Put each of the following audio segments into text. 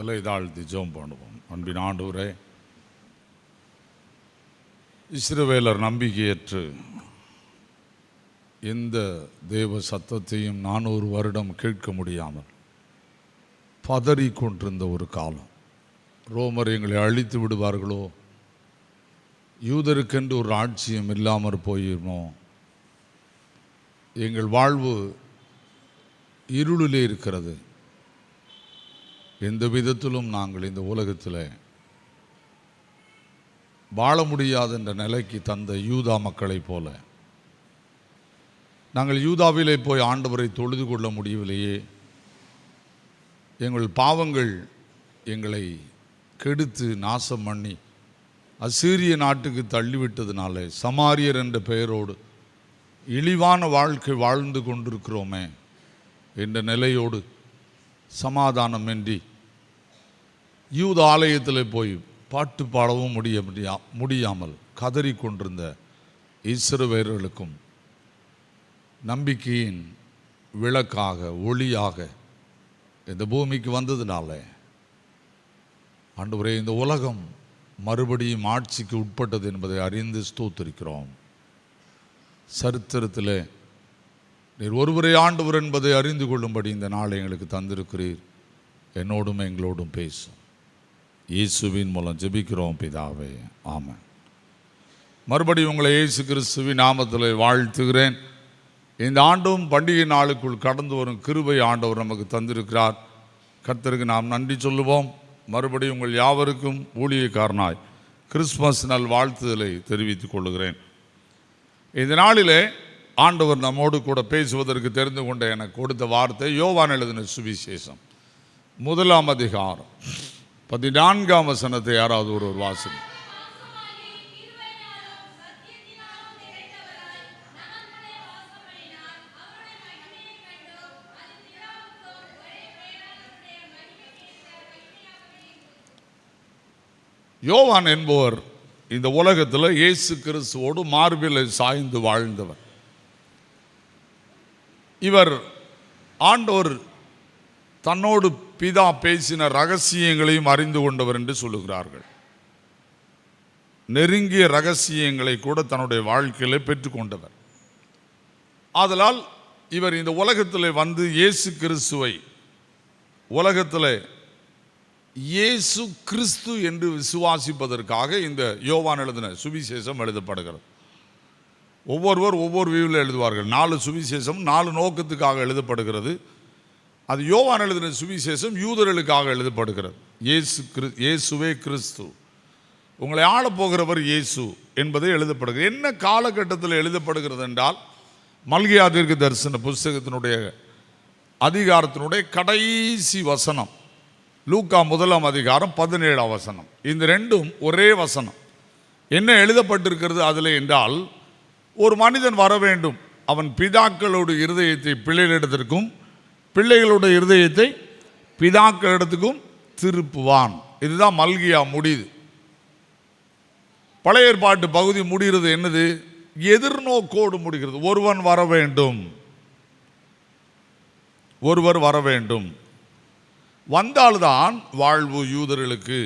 தலை தாழ்த்தி ஜெபம் பண்ணுவோம். அன்பின் ஆண்டவரே, இஸ்ரவேலர் நம்பிக்கையற்று எந்த தேவ சத்தத்தையும் 400 வருடம் கேட்க முடியாமல் பதறிக்கொண்டிருந்த ஒரு காலம். ரோமர் எங்களை அழித்து விடுவார்களோ, யூதருக்கென்று ஒரு ராஜ்யம் இல்லாமற் போயிருமோ, எங்கள் வாழ்வு இருளிலே இருக்கிறது, எந்த விதத்திலும் நாங்கள் இந்த உலகத்தில் வாழ முடியாது என்ற நிலைக்கு தந்த யூதா மக்களைப் போல நாங்கள் யூதாவிலே போய் ஆண்டவரை தொழுது கொள்ள முடியவில்லையே. எங்கள் பாவங்கள் எங்களை கெடுத்து நாசம் பண்ணி அசீரிய நாட்டுக்கு தள்ளிவிட்டதுனால சமாரியர் என்ற பெயரோடு இழிவான வாழ்க்கை வாழ்ந்து கொண்டிருக்கிறோமே என்ற நிலையோடு சமாதானமின்றி யூத ஆலயத்தில் போய் பாட்டு பாடவும் முடியாமல் கதறிக்கொண்டிருந்த இஸ்ரவேலர்களுக்கும் நம்பிக்கையின் விளக்காக ஒளியாக இந்த பூமிக்கு வந்ததுனால ஆண்டவரே, இந்த உலகம் மறுபடியும் ஆட்சிக்கு உட்பட்டது என்பதை அறிந்து ஸ்தோத்திரிக்கிறோம். சரித்திரத்தில் நீர் ஒருவரே ஆண்டவர் என்பதை அறிந்து கொள்ளும்படி இந்த நாளை எங்களுக்கு தந்திருக்கிறீர். என்னோடும் எங்களோடும் பேசும். இயேசுவின் மூலம் ஜெபிக்கிறோம் பிதாவே, ஆமென். மறுபடியும் உங்களை இயேசு கிறிஸ்துவின் நாமத்தில் வாழ்த்துகிறேன். இந்த ஆண்டும் பண்டிகை நாளுக்குள் கடந்து வரும் கிருபை ஆண்டவர் நமக்கு தந்திருக்கிறார். கர்த்தருக்கு நாம் நன்றி சொல்லுவோம். மறுபடியும் உங்கள் யாவருக்கும் ஊழியக்காரனாய் கிறிஸ்மஸ் நல் வாழ்த்துதலை தெரிவித்துக் கொள்கிறேன். இந்த நாளிலே ஆண்டவர் நம்மோடு கூட பேசுவதற்கு தெரிந்து கொண்ட எனக்கு கொடுத்த வார்த்தை யோவான் எழுதின சுவிசேஷம் 1ஆம் அதிகாரம் 14ஆம் வசனத்தை யாராவது ஒரு வாசனை. யோவான் என்பவர் இந்த உலகத்தில் இயேசு கிறிஸ்துவோடு மார்பில் சாய்ந்து வாழ்ந்தவர். இவர் ஆண்டவர் தன்னோடு பிதா பேசின ரகசியங்களையும் அறிந்து கொண்டவர் என்று சொல்லுகிறார்கள். நெருங்கிய ரகசியங்களை கூட தன்னுடைய வாழ்க்கையில் பெற்றுக்கொண்டவர். ஆதலால் இவர் இந்த உலகத்தில் வந்து இயேசு கிறிஸ்துவை உலகத்தில் இயேசு கிறிஸ்து என்று விசுவாசிப்பதற்காக இந்த யோவான் எழுதின சுவிசேஷம் எழுதப்படுகிறது. ஒவ்வொருவர் ஒவ்வொரு வியூவில் எழுதுவார்கள். 4 சுவிசேஷம் 4 நோக்கத்துக்காக எழுதப்படுகிறது. அது யோவான் எழுதின சுவிசேஷம் யூதர்களுக்காக எழுதப்படுகிறது. இயேசுவே கிறிஸ்து, உங்களை ஆளப்போகிறவர் இயேசு என்பதை எழுதப்படுகிறது. என்ன காலகட்டத்தில் எழுதப்படுகிறது என்றால், மல்கியா தீர்க்க தரிசன புஸ்தகத்தினுடைய அதிகாரத்தினுடைய கடைசி வசனம், லூக்கா 1ஆம் அதிகாரம் 17ஆம் வசனம். இந்த ரெண்டும் ஒரே வசனம். என்ன எழுதப்பட்டிருக்கிறது அதில் என்றால், ஒரு மனிதன் வர வேண்டும், அவன் பிதாக்களோட இருதயத்தை பிள்ளைகளிடத்திற்கும் பிள்ளைகளோட இருதயத்தை பிதாக்களிடத்துக்கும் திருப்புவான். இதுதான் மல்கியா முடியுது. பழைய ஏற்பாட்டு பகுதி முடிகிறது என்னது? எதிர்நோக்கோடு முடிகிறது. ஒருவன் வர வேண்டும், ஒருவர் வர வேண்டும், வந்தால்தான் வாழ்வு யூதர்களுக்கு,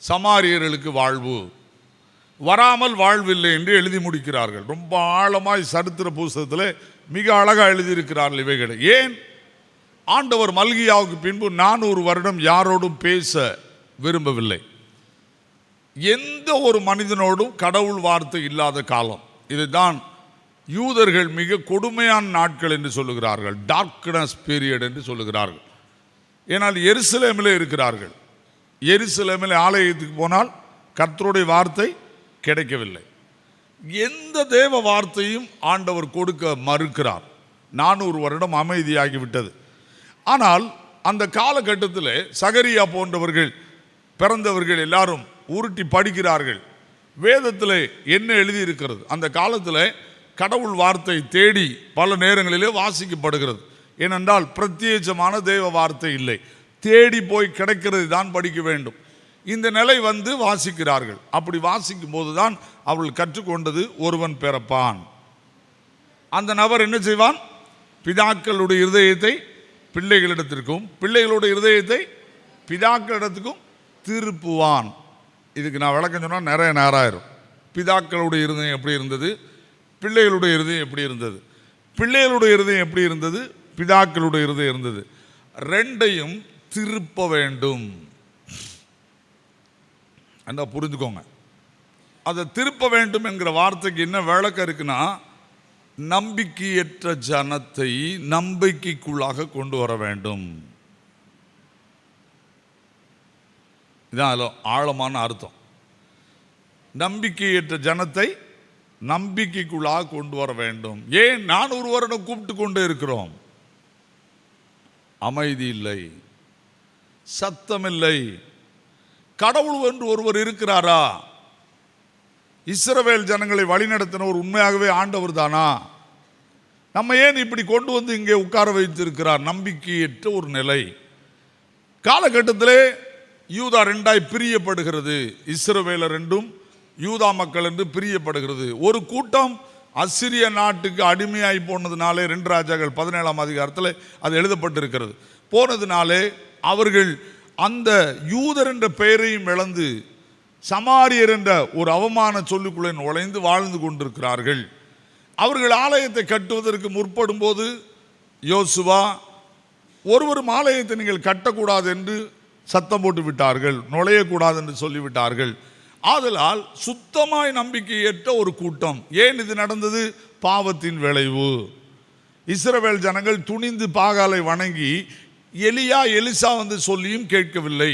சமாரியர்களுக்கு வாழ்வு, வராமல் வாழ்வில்லை என்று எழுதி முடிக்கிறார்கள். ரொம்ப ஆழமாய் சரித்திர புஸ்தகத்தில் மிக அழகாக எழுதியிருக்கிறார்கள் இவைகளை. ஏன்? ஆண்டவர் மல்கியாவுக்கு பின்பு 400 வருடம் யாரோடும் பேச விரும்பவில்லை. எந்த ஒரு மனிதனோடும் கடவுள் வார்த்தை இல்லாத காலம். இதுதான் யூதர்கள் மிக கொடுமையான நாட்கள் என்று சொல்லுகிறார்கள். டார்க்னஸ் பீரியட் என்று சொல்லுகிறார்கள். ஏனால் எருசலேமில் இருக்கிறார்கள். எருசலேமில் ஆலயத்துக்கு போனால் கர்த்தருடைய வார்த்தை கிடைக்கவில்லை. எந்த தேவ வார்த்தையும் ஆண்டவர் கொடுக்க மறுக்கிறார். 400 வருடம் அமைதியாகிவிட்டது. ஆனால் அந்த காலகட்டத்தில் சகரியா போன்றவர்கள் பிறந்தவர்கள் எல்லாரும் உருட்டி படிக்கிறார்கள். வேதத்தில் என்ன எழுதியிருக்கிறது? அந்த காலத்தில் கடவுள் வார்த்தை தேடி பல நேரங்களிலே வாசிக்கப்படுகிறது. ஏனென்றால் பிரத்யேகமான தேவ வார்த்தை இல்லை, தேடி போய் கிடைக்கிறது தான் படிக்க வேண்டும். இந்த நிலை வந்து வாசிக்கிறார்கள். அப்படி வாசிக்கும் போது தான் அவள் கற்றுக்கொண்டது, ஒருவன் பிறப்பான். அந்த நபர் என்ன செய்வான்? பிதாக்களுடைய இருதயத்தை பிள்ளைகளிடத்திற்கும் பிள்ளைகளுடைய இருதயத்தை பிதாக்களிடத்துக்கும் திருப்புவான். இதுக்கு நான் விளக்கம் சொன்னால் நிறைய நேரம் ஆயிரும். பிதாக்களுடைய இருதயம் எப்படி இருந்தது, பிள்ளைகளுடைய இருதயம் எப்படி இருந்தது, பிள்ளைகளுடைய இருதயம் எப்படி இருந்தது, பிதாக்களுடைய இருதயம் இருந்தது. ரெண்டையும் திருப்ப வேண்டும். அந்த புரிஞ்சுக்கோங்க. அதை திருப்ப வேண்டும் என்கிற வார்த்தைக்கு என்ன விளக்கம் இருக்குன்னா, நம்பிக்கையற்ற ஜனத்தை நம்பிக்கைக்குள்ளாக கொண்டு வர வேண்டும். இதான் ஆழமான அர்த்தம். நம்பிக்கையற்ற ஜனத்தை நம்பிக்கைக்குள்ளாக கொண்டு வர வேண்டும். ஏன் 400 வருடம் கூப்பிட்டு கொண்டே இருக்கிறோம், அமைதி இல்லை, சத்தம் இல்லை. கடவுள் என்று ஒருவர் இருக்கிறாரா? இஸ்ரவேல் ஜனங்களை வழிநடத்தினவர் உண்மையாகவே ஆண்டவர் தானா? நம்ம ஏன் இப்படி கொண்டு வந்து இங்கே உட்கார வைத்திருக்கிறார்? நம்பிக்கையற்ற ஒரு நிலை. காலகட்டத்திலே யூதா ரெண்டாய் பிரியப்படுகிறது. இஸ்ரவேலர் ரெண்டும் யூதா மக்கள் என்று பிரியப்படுகிறது. ஒரு கூட்டம் அசிரிய நாட்டுக்கு அடிமையாகி போனதுனாலே 2 ராஜாக்கள் 17ஆம் அதிகாரத்தில் அது எழுதப்பட்டிருக்கிறது. போனதுனாலே அவர்கள் அந்த யூதர் என்ற பெயரையும் இழந்து சமாரியர் என்ற ஒரு அவமான சொல்லுக்குள்ளே நுழைந்து வாழ்ந்து கொண்டிருக்கிறார்கள். அவர்கள் ஆலயத்தை கட்டுவதற்கு முற்படும் போது யோசுவா, ஒருவரும் ஆலயத்தை நீங்கள் கட்டக்கூடாது என்று சத்தம் போட்டு விட்டார்கள், நுழையக்கூடாது என்று சொல்லிவிட்டார்கள். ஆதலால் சுத்தமாய் நம்பிக்கையற்ற ஒரு கூட்டம். ஏன் இது நடந்தது? பாவத்தின் விளைவு. இஸ்ரவேல் ஜனங்கள் துணிந்து பாகாலை வணங்கி எலியா எலிசா வந்து சொல்லியும் கேட்கவில்லை.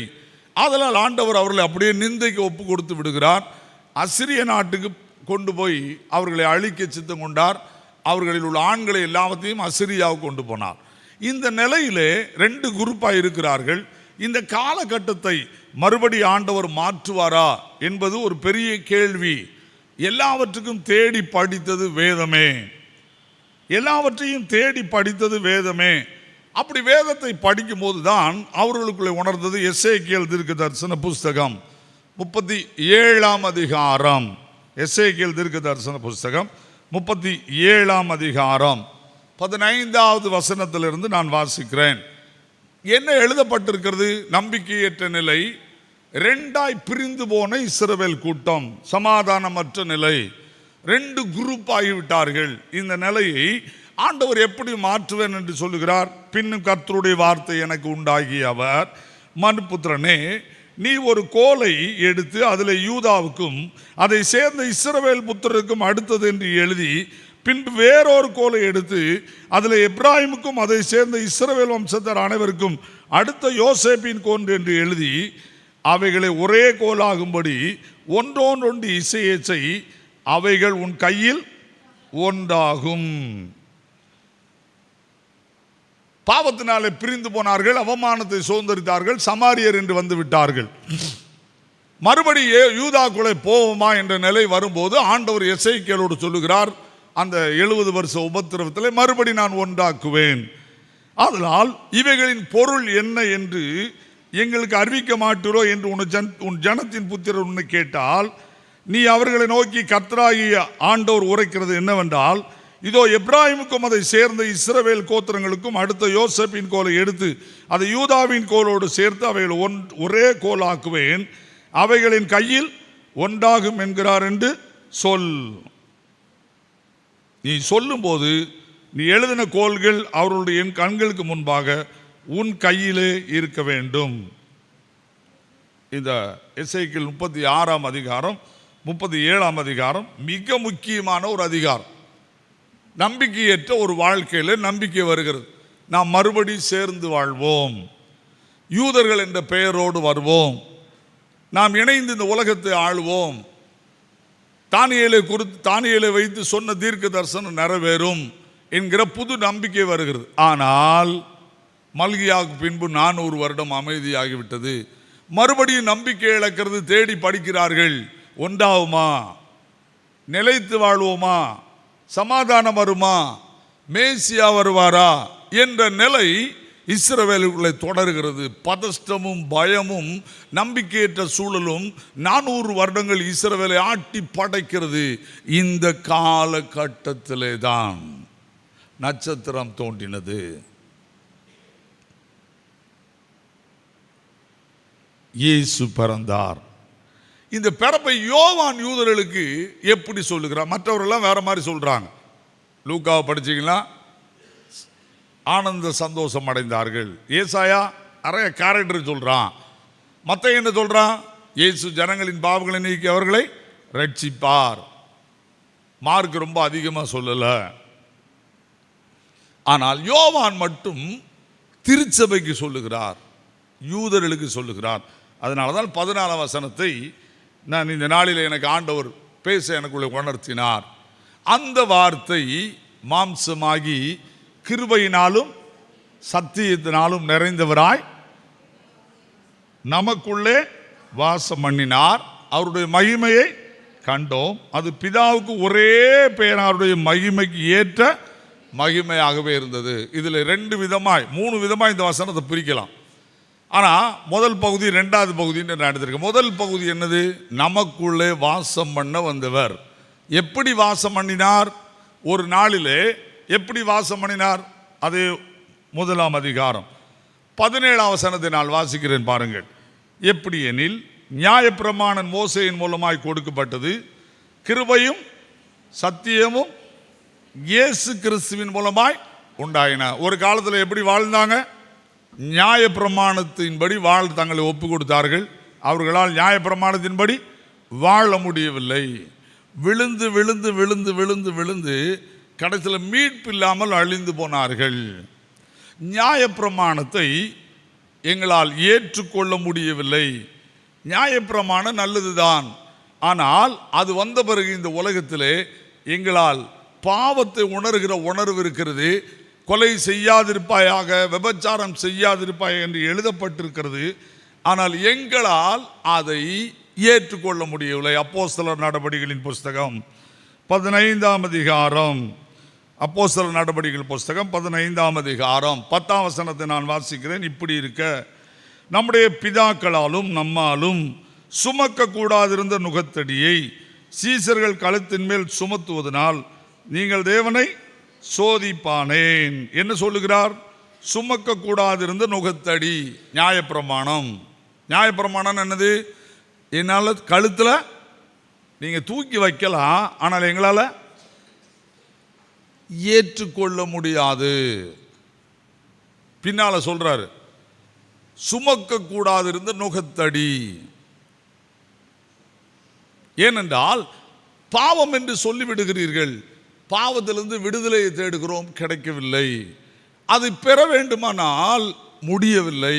ஆதலால் ஆண்டவர் அவர்களை அப்படியே நிந்தைக்கு ஒப்பு கொடுத்து விடுகிறார். அசிரிய நாட்டுக்கு கொண்டு போய் அவர்களை அழிக்க சித்தம் கொண்டார். அவர்களில் உள்ள ஆண்களை எல்லாத்தையும் அசிரியாவுக்கு கொண்டு போனார். இந்த நிலையிலே 2 குரூப்பாக இருக்கிறார்கள். இந்த காலகட்டத்தை மறுபடி ஆண்டவர் மாற்றுவாரா என்பது ஒரு பெரிய கேள்வி. எல்லாவற்றுக்கும் தேடி படித்தது வேதமே, எல்லாவற்றையும் தேடி படித்தது வேதமே. அப்படி வேதத்தை படிக்கும் போது தான் அவர்களுக்குள்ளே உணர்ந்தது. எசேக்கியேல் தீர்க்கதரிசன புஸ்தகம் 37ஆம் அதிகாரம், எசேக்கியேல் தீர்க்கதரிசன புஸ்தகம் 37ஆம் அதிகாரம் 15வது வசனத்திலிருந்து நான் வாசிக்கிறேன். என்ன எழுதப்பட்டிருக்கிறது? நம்பிக்கையற்ற நிலை, 2ஆய் பிரிந்து போன இஸ்ரவேல் கூட்டம், சமாதானமற்ற நிலை, 2 குரூப் ஆகிவிட்டார்கள். இந்த நிலையை ஆண்டவர் எப்படி மாற்றுவேன் என்று சொல்லுகிறார். பின்னும் கர்த்தருடைய வார்த்தை எனக்கு உண்டாகி அவர், மனுபுத்திரனே, நீ ஒரு கோலை எடுத்து அதில் யூதாவுக்கும் அதை சேர்ந்த இஸ்ரவேல் புத்திரருக்கும் அடுத்தது என்று எழுதி, பின்பு வேறொரு கோலை எடுத்து அதில் எப்ராஹிமுக்கும் அதை சேர்ந்த இஸ்ரவேல் வம்சத்தார் அனைவருக்கும் அடுத்த யோசேப்பின் கோல் என்று எழுதி அவைகளை ஒரே கோலாகும்படி ஒன்றோன்றொன்று இசையை செய், அவைகள் உன் கையில் ஒன்றாகும். பாவத்தினாலே பிரிந்து போனார்கள், அவமானத்தை சுதந்திரித்தார்கள், சமாரியர் என்று வந்து விட்டார்கள். மறுபடி யூதாக்குள்ளே போவோமா என்ற நிலை வரும்போது ஆண்டவர் எசேக்கியேலோடு சொல்லுகிறார், அந்த 70 வருஷ உபத்திரவத்தில் மறுபடி நான் ஒன்றாக்குவேன். அதனால் இவைகளின் பொருள் என்ன என்று எங்களுக்கு அறிவிக்க மாட்டீரோ என்று உன் ஜனத்தின் புத்திரர் உன்னை கேட்டால், நீ அவர்களை நோக்கி கர்த்தராகிய ஆண்டவர் உரைக்கிறது என்னவென்றால், இதோ எப்ராஹிமுக்கும் அதை சேர்ந்த இஸ்ரவேல் கோத்திரங்களுக்கும் அடுத்த யோசேப்பின் கோலை எடுத்து அதை யூதாவின் கோலோடு சேர்த்து அவைகள் ஒரே கோலாக்குவேன், அவைகளின் கையில் ஒன்றாகும் என்கிறார் என்று சொல். நீ சொல்லும்போது நீ எழுதின கோல்கள் அவர்களுடைய என் கண்களுக்கு முன்பாக உன் கையிலே இருக்க வேண்டும். இந்த எசேக்கியேல் 36ஆம் அதிகாரம் 37ஆம் அதிகாரம் மிக முக்கியமான ஒரு அதிகாரம். நம்பிக்கையற்ற ஒரு வாழ்க்கையில் நம்பிக்கை வருகிறது. நாம் மறுபடி சேர்ந்து வாழ்வோம், யூதர்கள் என்ற பெயரோடு வருவோம், நாம் இணைந்து இந்த உலகத்தை ஆளுவோம், தானியேலை வைத்து சொன்ன தீர்க்க தரிசனம் நிறைவேறும் என்கிற புது நம்பிக்கை வருகிறது. ஆனால் மல்கியாவுக்கு பின்பு 400 வருடம் அமைதியாகிவிட்டது. மறுபடியும் நம்பிக்கை இழக்கிறது. தேடி படிக்கிறார்கள், ஒன்றாகுமா, நிலைத்து வாழ்வோமா, சமாதானம் வருமா, மேசியா வருவாரா என்ற நிலை இஸ்ரவேலுக்குள்ளே தொடர்கிறது. பதஷ்டமும் பயமும் நம்பிக்கையற்ற சூழலும் 400 வருடங்கள் இஸ்ரவேலை ஆட்டி படைக்கிறது. இந்த காலகட்டத்திலே தான் நட்சத்திரம் தோன்றினது. இயேசு பிறந்தார். இந்த பிறப்பை யோவான் யூதர்களுக்கு எப்படி சொல்லுகிறார்? மற்றவர்கள்லாம் வேற மாதிரி சொல்றாங்க. லூக்காவை படிச்சீங்களா? ஆனந்த சந்தோஷம் அடைந்தார்கள். ஏசாயா நிறைய கேரக்டர் சொல்றான். மத்த என்ன சொல்றான்? இயேசு ஜனங்களின் பாவங்களை நீக்கி அவர்களை ரட்சிப்பார். மார்க் ரொம்ப அதிகமாக சொல்லல. ஆனால் யோவான் மட்டும் திருச்சபைக்கு சொல்லுகிறார், யூதர்களுக்கு சொல்லுகிறார். அதனால தான் 14 வசனத்தை நான் இந்த நாளில் எனக்கு ஆண்டவர் பேச எனக்குள்ளே உணர்த்தினார். அந்த வார்த்தை மாம்சமாகி கிருபையினாலும் சத்தியத்தினாலும் நிறைந்தவராய் நமக்குள்ளே வாசம் பண்ணினார். அவருடைய மகிமையை கண்டோம். அது பிதாவுக்கு ஒரே பேராருடைய மகிமைக்கு ஏற்ற மகிமையாகவே இருந்தது. இதில் 2 விதமாய் 3 விதமாய் இந்த வசனத்தை பிரிக்கலாம். ஆனால் முதல் பகுதி 2வது பகுதின்னு நான் எடுத்திருக்கேன். முதல் பகுதி என்னது? நமக்குள்ளே வாசம் பண்ண வந்தவர். எப்படி வாசம் பண்ணினார்? ஒரு நாளிலே எப்படி வாசம் பண்ணினார்? அது 1ஆம் அதிகாரம் 17ஆம் வசனத்தை நான் வாசிக்கிறேன் பாருங்கள். எப்படி எனில், நியாயப்பிரமாணம் மோசேயின் மூலமாய் கொடுக்கப்பட்டது, கிருபையும் சத்தியமும் இயேசு கிறிஸ்துவின் மூலமாய் உண்டாயின. ஒரு காலத்தில் எப்படி வாழ்ந்தாங்க? நியாயப்பிரமாணத்தின்படி தங்களை ஒப்பு கொடுத்தார்கள். அவர்களால் நியாயப்பிரமாணத்தின்படி வாழ முடியவில்லை. விழுந்து விழுந்து விழுந்து விழுந்து விழுந்து கடைசியில் மீட்பு இல்லாமல் அழிந்து போனார்கள். நியாயப்பிரமாணத்தை எங்களால் ஏற்றுக்கொள்ள முடியவில்லை. நியாயப்பிரமாணம் நல்லதுதான், ஆனால் அது வந்த பிறகு இந்த உலகத்திலே எங்களால் பாவத்தை உணர்கிற உணர்வு இருக்கிறது. கொலை செய்யாதிருப்பாயாக, விபச்சாரம் செய்யாதிருப்பாயாக என்று எழுதப்பட்டிருக்கிறது. ஆனால் எங்களால் அதை ஏற்றுக்கொள்ள முடியவில்லை. அப்போஸ்தலர் நடபடிகளின் புஸ்தகம் 15ஆம் அதிகாரம், அப்போஸ்தலர் நடபடிகள் புஸ்தகம் 15ஆம் அதிகாரம் 10ஆம் வசனத்தை நான் வாசிக்கிறேன். இப்படி இருக்க, நம்முடைய பிதாக்களாலும் நம்மாலும் சுமக்க கூடாதிருந்த நுகத்தடியை சீசர்கள் கழுத்தின் மேல் சுமத்துவதனால் நீங்கள் தேவனை சோதிப்பானேன். என்ன சொல்லுகிறார்? சுமக்க கூடாதிருந்த நுகத்தடி, நியாயப்பிரமாணம். நியாயப்பிரமாணம் என்னது? என்னால் கழுத்தில் நீங்கள் தூக்கி வைக்கலாம், ஆனால் எங்களால் ஏற்றுக்கொள்ள முடியாது. பின்னால சொல்றாரு, சுமக்க கூடாதிருந்த நுகத்தடி. ஏனென்றால் பாவம் என்று சொல்லிவிடுகிறீர்கள், பாவத்திலிருந்து விடுதலையை தேடுகிறோம், கிடைக்கவில்லை. அதை பெற வேண்டுமானால் முடியவில்லை.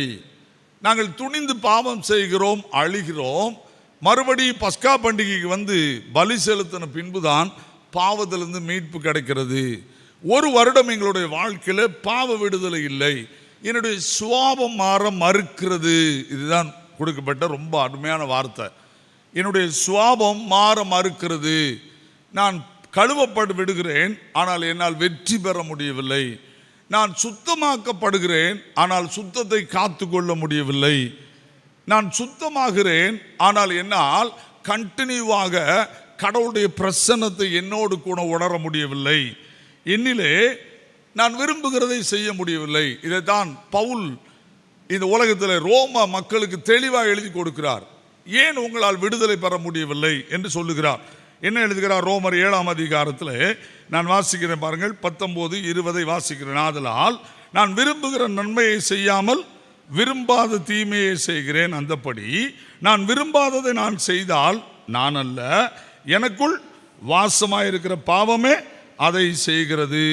நாங்கள் துணிந்து பாவம் செய்கிறோம், அழிகிறோம். மறுபடி பஸ்கா பண்டிகைக்கு வந்து பலி செலுத்தின பின்புதான் பாவத்திலிருந்து மீட்பு கிடைக்கிறது. 1 வருடம் எங்களுடைய வாழ்க்கையில் பாவ விடுதலை இல்லை. என்னுடைய சுவாபம் மாற மறுக்கிறது. இதுதான் கொடுக்கப்பட்ட ரொம்ப அருமையான வார்த்தை. என்னுடைய சுவாபம் மாற மறுக்கிறது. நான் கழுவப்பட்டு விடுகிறேன், ஆனால் என்னால் வெற்றி பெற முடியவில்லை. நான் சுத்தமாக்கப்படுகிறேன், ஆனால் சுத்தத்தை காத்து கொள்ள முடியவில்லை. நான் சுத்தமாகிறேன், ஆனால் என்னால் கண்டினியூவாக கடவுளுடைய பிரசன்னத்தை என்னோடு கூட உணர முடியவில்லை. என்னிலே நான் விரும்புகிறதை செய்ய முடியவில்லை. இதைத்தான் பவுல் இந்த உலகத்தில் ரோம மக்களுக்கு தெளிவாக எழுதி கொடுக்கிறார். ஏன் உங்களால் விடுதலை பெற முடியவில்லை என்று சொல்லுகிறார். என்ன எழுதுகிறார்? ரோமர் 7ஆம் அதிகாரத்தில் நான் வாசிக்கிறேன் பாருங்கள், 19, 20 வாசிக்கிறேன். ஆதலால் நான் விரும்புகிற நன்மையை செய்யாமல் விரும்பாத தீமையை செய்கிறேன். அந்தபடி நான் விரும்பாததை நான் செய்தால் நான் அல்ல, எனக்குள் வாசமாயிருக்கிற பாவமே அதை செய்கிறது.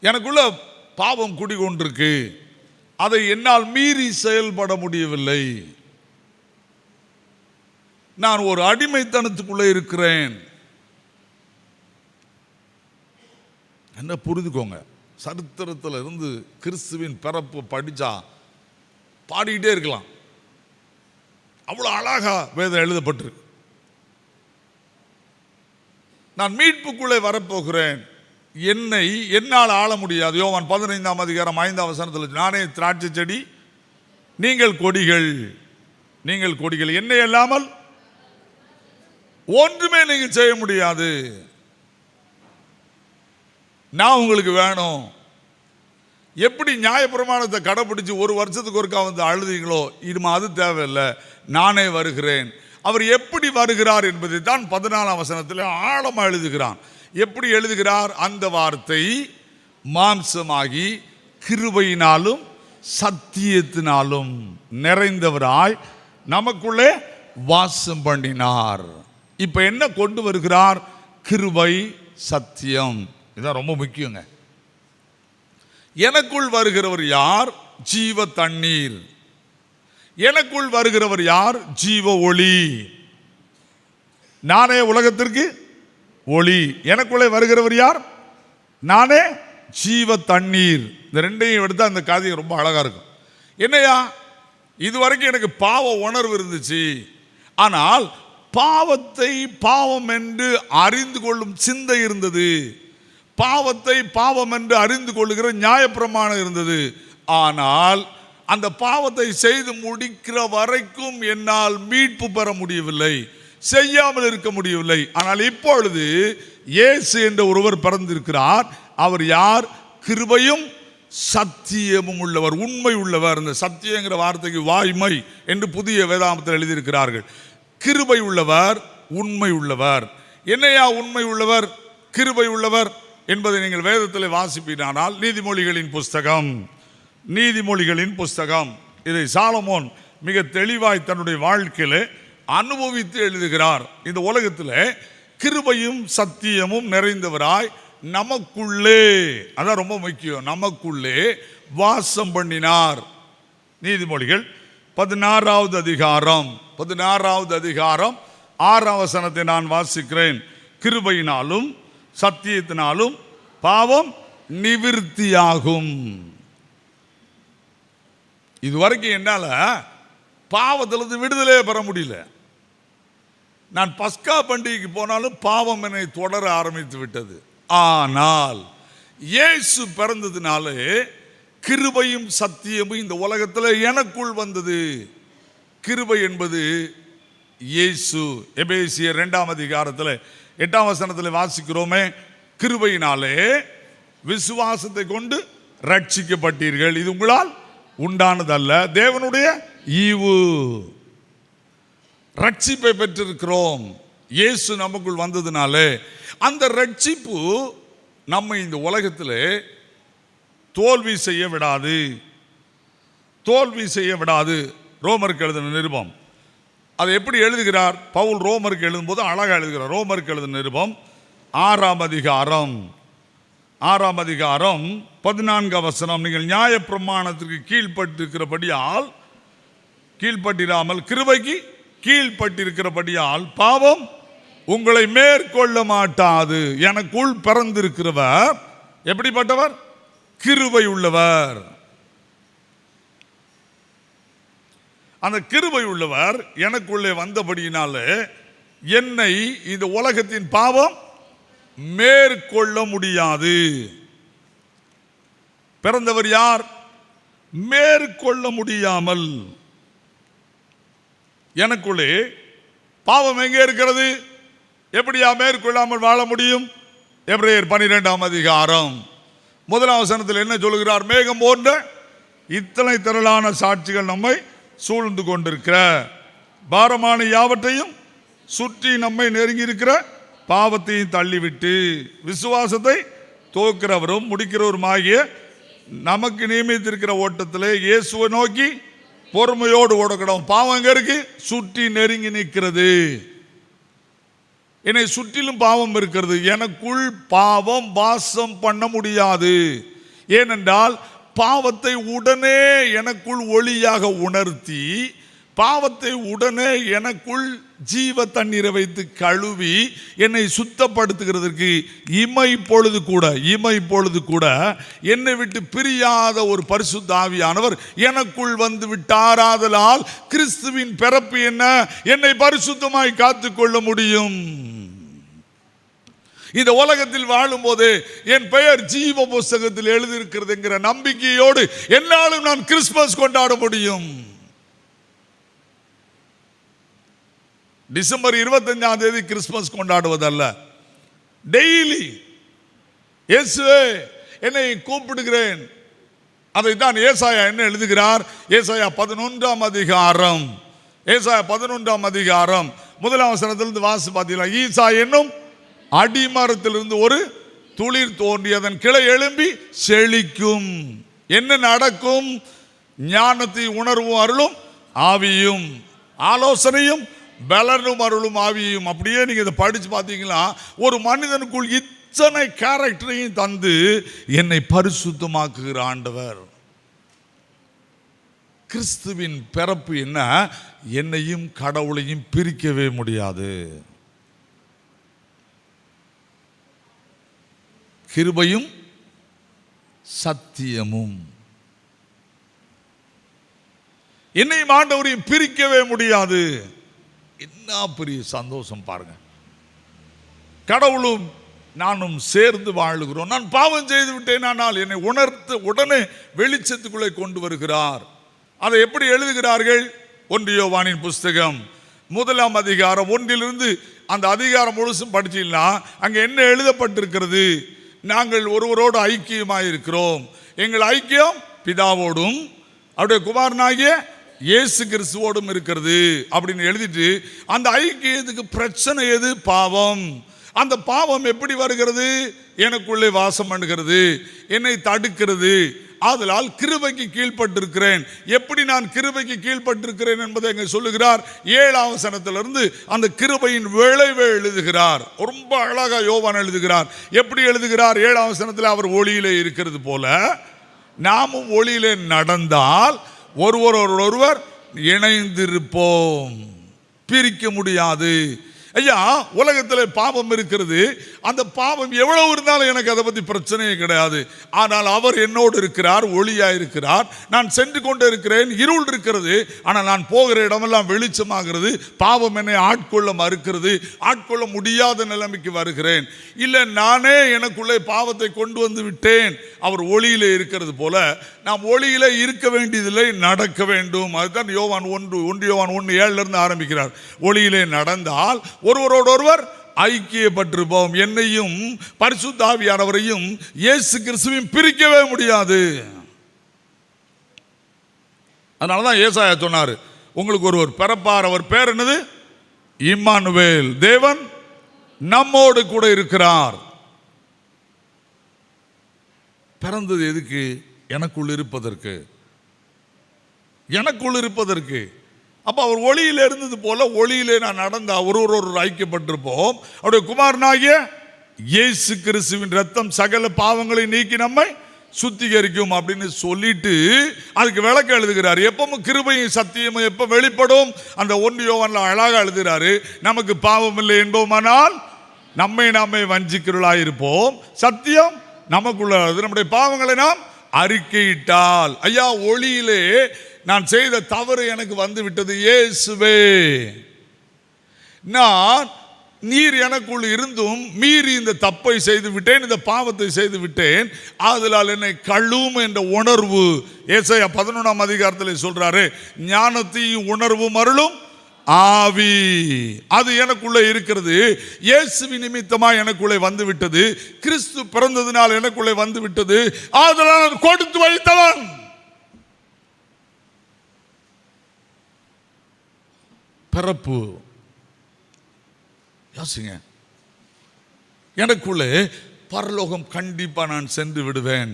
எனக்குள்ள பாவம் குடிகொண்டிருக்கு, அதை என்னால் மீறி செயல்பட முடியவில்லை. நான் ஒரு அடிமைத்தனத்துக்குள்ளே இருக்கிறேன். என்ன புரிந்துக்கோங்க, சரித்திரத்தில் இருந்து கிறிஸ்துவின் பிறப்பு படித்தா பாடிக்கிட்டே இருக்கலாம். அவ்வளோ அழகா வேதம் எழுதப்பட்டிருக்கு. நான் மீட்புக்குள்ளே வரப்போகிறேன், என்னை என்னால் ஆள முடியாது. யோவான் 15ஆம் அதிகாரம் 5ஆம் வசனத்தில், நானே திராட்சை செடி, நீங்கள் கொடிகள், நீங்கள் கொடிகள், என்னை இல்லாமல் ஒன்றுமே நீங்கள் செய்ய முடியாது. நான் உங்களுக்கு வேணும். எப்படி நியாயப்பிரமாணத்தை கடைப்பிடிச்சு ஒரு வருஷத்துக்கு ஒருக்கா வந்து அழுதீங்களோ, இனிமே அது தேவையில்லை, நானே வருகிறேன். அவர் எப்படி வருகிறார் என்பதை தான் 14ஆம் வசனத்தில் ஆழமாக எழுதுகிறான். எப்படி எழுதுகிறார்? அந்த வார்த்தை மாம்சமாகி கிருபையினாலும் சத்தியத்தினாலும் நிறைந்தவராய் நமக்குள்ளே வாசம் பண்ணினார். இப்ப என்ன கொண்டு வருகிறார்? கிருபை, சத்தியம். இதுதான் ரொம்ப முக்கியங்க. எனக்குள் வருகிறவர் யார்? ஜீவ தண்ணீர். எனக்குள் வருகிறவர் யார்? ஜீவ ஒளி. நானே உலகத்திற்கு ஒளி. எனக்குள்ளே வருகிறவர் யார்? நானே ஜீவ தண்ணீர். இந்த ரெண்டையும் எடுத்தா அந்த காரியம் ரொம்ப அழகா இருக்கும். என்னையா, இதுவரைக்கும் எனக்கு பாவ உணர்வு இருந்துச்சு, ஆனால் பாவத்தை பாவம் என்று அறிந்து கொள்ளும் சிந்தை இருந்தது, பாவத்தை பாவம் என்று அறிந்து கொள்ளுகிற நியாயப்பிரமாணம் இருந்தது. ஆனால் அந்த பாவத்தை செய்து முடிக்கிற வரைக்கும் என்னால் மீட்பு பெற முடியவில்லை, செய்யாமல் இருக்க முடியவில்லை. ஆனால் இப்பொழுது இயேசு என்ற ஒருவர் பிறந்திருக்கிறார். அவர் யார்? கிருபையும் சத்தியமும் உள்ளவர், உண்மை உள்ளவர். இந்த சத்தியங்கிற வார்த்தைக்கு வாய்மை என்று புதிய வேதாகமத்தில் எழுதியிருக்கிறார்கள். கிருபை உள்ளவர், உண்மை உள்ளவர். என்னையா உண்மை உள்ளவர், கிருபை உள்ளவர் என்பதை நீங்கள் வேதத்தில் வாசிப்பீரானால் நீதிமொழிகளின் புஸ்தகம், நீதிமொழிகளின் புஸ்தகம், இதை சாலமோன் மிக தெளிவாய் தன்னுடைய வாழ்க்கையிலே அனுபவித்து எழுதுகிறார். இந்த உலகத்தில் கிருபையும் சத்தியமும் நிறைந்தவராய் நமக்குள்ளே, அதான் ரொம்ப முக்கியம், நமக்குள்ளே வாசம் பண்ணினார். நீதிமொழிகள் 16வது அதிகாரம் 6ஆம் வசனத்தை நான் வாசிக்கிறேன். கிருபையினாலும் சத்தியத்தினாலும் பாவம் நிவிர்த்தியாகும். இதுவரைக்கும் என்னால பாவத்திலிருந்து விடுதலையே பெற முடியல. நான் பஸ்கா பண்டிகைக்கு போனாலும் பாவம் என்னை தொடர ஆரம்பித்து விட்டது. ஆனால் இயேசு பிறந்ததுனாலே கிருபையும் சத்தியமும் இந்த உலகத்தில் எனக்குள் வந்தது. கிருபை என்பது இயேசு. எபேசியர் 2ஆம் அதிகாரத்தில் 8ஆம் வசனத்தில் வாசிக்கிறோமே, கிருபையினாலே விசுவாசத்தை கொண்டு ரட்சிக்கப்பட்டீர்கள், இது உங்களால் உண்டானதல்ல, தேவனுடைய ஈவு. ரட்சிப்பை பெற்றிருக்கிறோம் இயேசு நமக்குள் வந்ததுனாலே. அந்த ரட்சிப்பு நம்மை இந்த உலகத்தில் தோல்வி செய்ய விடாது, தோல்வி செய்ய விடாது. ரோமருக்கு எழுதின நிருபம், அதை எப்படி எழுதுகிறார் பவுல்? ரோமருக்கு எழுதும்போது அழகாக எழுதுகிறார். ரோமருக்கு எழுதின நிருபம் 6ஆம் அதிகாரம் 14ஆம் வசனம், நீங்கள் நியாயப்பிரமாணத்திற்கு கீழ்பட்டிருக்கிறபடியால், கீழ்பட்டிராமல் கிருபைக்கு கீழ்பட்டிருக்கிறபடியால் பாவம் உங்களை மேற்கொள்ள மாட்டாது. எனக்குள் பிறந்திருக்கிறவர் எப்படிப்பட்டவர்? கிருபை உள்ளவர். அந்த கிருபை உள்ளவர் எனக்குள்ளே வந்தபடியினாலே என்னை இந்த உலகத்தின் பாவம் மேற்கொள்ள முடியாது. பிறந்தவர் யார்? மேற்கொள்ள முடியாமல். எனக்குள்ளே பாவம் எங்கே இருக்கிறது? எப்படியா மேற்கொள்ளாமல் வாழ முடியும்? எபிரேயர் 12ஆம் அதிகாரம் 1ஆம் வசனத்தில் என்ன சொல்கிறார்? மேகம் போன்ற இத்தனை திரளான சாட்சிகள் நம்மை சூழ்ந்து கொண்டிருக்கிற பாரமான யாவற்றையும் சுற்றி நம்மை நெருங்கி இருக்கிற பாவத்தையும் தள்ளிவிட்டு விசுவாசத்தை துவக்கிறவரும் முடிக்கிறவருமாகிய நமக்கு நியமித்திருக்கிற ஓட்டத்திலே இயேசுவை நோக்கி பொறுமையோடு ஓடக்கணும். பாவம் எங்க இருக்கு? சுற்றி நெருங்கி நிற்கிறது. என்னை சுற்றிலும் பாவம் இருக்கிறது. எனக்குள் பாவம் வாசம் பண்ண முடியாது. ஏனென்றால் பாவத்தை உடனே எனக்குள் ஒளியாக உணர்த்தி, பாவத்தை உடனே எனக்குள் ஜீவ தண்ணீரை வைத்து கழுவி என்னை சுத்தப்படுத்துகிறதற்கு இமை பொழுது கூட என்னை விட்டு பிரியாத ஒரு பரிசுத்த ஆவியானவர் எனக்குள் வந்து விட்டாராதலால் கிறிஸ்துவின் பிறப்பு என்ன? என்னை பரிசுத்தமாய் காத்துக்கொள்ள முடியும். இந்த உலகத்தில் வாழும் போது என் பெயர் ஜீவ புஸ்தகத்தில் எழுதியிருக்கிறது என்கிற நம்பிக்கையோடு என்னாலும் நான் கிறிஸ்துமஸ் கொண்டாட முடியும். டிசம்பர் 25ஆம் தேதி கிறிஸ்துமஸ் கொண்டாடுவதல்ல, டெய்லி இயேசுவே என்னை கூப்பிடுகிறேன், அதைத்தான் ஏசாயா என்ன எழுதுகிறார்? ஏசாயா 11ஆம் அதிகாரம், ஏசாயா 11ஆம் அதிகாரம் 1ஆம் வசனத்திலிருந்து வாசி பார்த்தீங்களா? ஈசா என்னும் அடிமரத்திலிருந்து ஒரு துளிர் தோன்றி அதன் கிளை எழும்பி செழிக்கும். என்ன நடக்கும்? ஞானத்தை உணர்வும் அருளும் ஆவியும், ஆலோசனையும் பலனும் அருளும் ஆவியும். அப்படியே நீங்க இதை படிச்சு பார்த்தீங்களா, ஒரு மனிதனுக்குள் இத்தனை கேரக்டரையும் தந்து என்னை பரிசுத்தமாக்குகிற ஆண்டவர். கிறிஸ்துவின் பிறப்பு என்ன? என்னையும் கடவுளையும் பிரிக்கவே முடியாது. கிருபையும் சத்தியமும் என்னையும் ஆண்டவரையும் பிரிக்கவே முடியாது. என்ன பெரிய சந்தோஷம் பாருங்க. கடவுளும் நானும் சேர்ந்து வாழுகிறோம். நான் பாவம் செய்து விட்டேன், ஆனால் என்னை உணர்த்து உடனே வெளிச்சத்துக்குள்ளே கொண்டு வருகிறார். அதை எப்படி எழுதுகிறார்கள்? 1 யோவானின் புஸ்தகம் 1ஆம் அதிகாரம் 1லிருந்து அந்த அதிகாரம் முழுசும் படிச்சீங்கன்னா அங்க என்ன எழுதப்பட்டிருக்கிறது? நாங்கள் ஒருவரோடு ஐக்கியமாக இருக்கிறோம். எங்கள் ஐக்கியம் பிதாவோடும் அவருடைய குமாரனாகிய இயேசு கிறிஸ்துவோடும் இருக்கிறது அப்படின்னு எழுதிட்டு, அந்த ஐக்கியத்துக்கு பிரச்சனை எது? பாவம். அந்த பாவம் எப்படி வருகிறது? எனக்குள்ளே வாசம் பண்ணுகிறது, என்னை தடுக்கிறது. ஆதலால் கிருபைக்கு கீழ்பட்டிருக்கிறேன். எப்படி நான் கிருபைக்கு கீழ்பட்டிருக்கிறேன் என்பதை அங்கே சொல்லுகிறார். 7ஆம் வசனத்திலிருந்து அந்த கிருபையின் விளைவை எழுதுகிறார். ரொம்ப அழகா யோவான் எழுதுகிறார். எப்படி எழுதுகிறார்? 7ஆம் வசனத்தில் அவர் ஒளியிலே இருக்கிறது போல நாமும் ஒளியிலே நடந்தால் ஒருவர் இணைந்திருப்போம். பிரிக்க முடியாது. ஐயா, உலகத்தில் பாவம் இருக்கிறது. அந்த பாவம் எவ்வளவு இருந்தாலும் எனக்கு அதை பற்றி பிரச்சனையே கிடையாது. ஆனால் அவர் என்னோடு இருக்கிறார், ஒளியா இருக்கிறார். நான் சென்று கொண்டு இருக்கிறேன், இருள் இருக்கிறது, ஆனால் நான் போகிற இடமெல்லாம் வெளிச்சமாகிறது. பாவம் என்னை ஆட்கொள்ள மறுக்கிறது, ஆட்கொள்ள முடியாத நிலைமைக்கு வருகிறேன். இல்லை, நானே எனக்குள்ளே பாவத்தை கொண்டு வந்து விட்டேன். அவர் ஒளியிலே இருக்கிறது போல நாம் ஒளியிலே இருக்க வேண்டியதில்லை, நடக்க வேண்டும். அதுதான் யோவான் 1 யோவான் 1:7 ஆரம்பிக்கிறார். ஒளியிலே நடந்தால் ஒருவரோடொருவர் ஐக்கியப்பட்டிருப்போம். என்னையும் பரிசுத்த ஆவியானவரையும் இயேசு கிறிஸ்துவையும் பிரிக்கவே முடியாது. அதனாலதான் ஏசாயா சொன்னார், உங்களுக்கு ஒருவர் பிறப்பார், அவர் பேர் என்னது? இம்மானுவேல், தேவன் நம்மோடு கூட இருக்கிறார். பிறந்தது எதுக்கு? எனக்குள் இருப்பதற்கு, எனக்குள் இருப்பதற்கு. அப்ப அவர் ஒளியில இருந்தது போல ஒளியிலே நான் நடந்தா ஒருவர் ஐக்கியப்பட்டிருப்போம். அவருடைய குமாரனாகிய இயேசு கிறிஸ்துவின் ரத்தம் சகல பாவங்களை நீக்கி நம்மை சுத்திகரிக்கும் அப்படின்னு சொல்லிட்டு அதுக்கு விளக்கம் எழுதுகிறார். எப்பவும் கிருபையும் சத்தியமும் எப்ப வெளிப்படும்? அந்த 1 யோவான்ல அழகா எழுதுகிறாரு. நமக்கு பாவம் இல்லை என்போமானால் நம்மை நாமே வஞ்சிக்கிறவர்களாயிருப்போம். சத்தியம் நமக்குள்ள, நம்முடைய பாவங்களை நாம் அறிக்கையிட்டால். ஐயா, ஒளியிலே நான் செய்த தவறு எனக்கு வந்து விட்டது. இயேசுவே, நான் நீர் எனக்குள் இருந்தும் மீறி இந்த தப்பை செய்து விட்டேன், இந்த பாவத்தை செய்து விட்டேன். ஆதலால் என்னை கழுவும் என்ற உணர்வு ஏசாயா 11ஆம் அதிகாரத்தில் சொல்றாரு. ஞானத்தையும் உணர்வும் அருளும் ஆவி, அது எனக்குள்ளே இருக்கிறது. இயேசுவின் நிமித்தமா எனக்குள்ளே வந்து விட்டது. கிறிஸ்து பிறந்ததினால் எனக்குள்ளே வந்து விட்டது. ஆதலால் கொடுத்து வைத்தவன். பிறப்பு யோசிங்க. எனக்குள்ளே பரலோகம் கண்டிப்பா நான் சென்று விடுவேன்.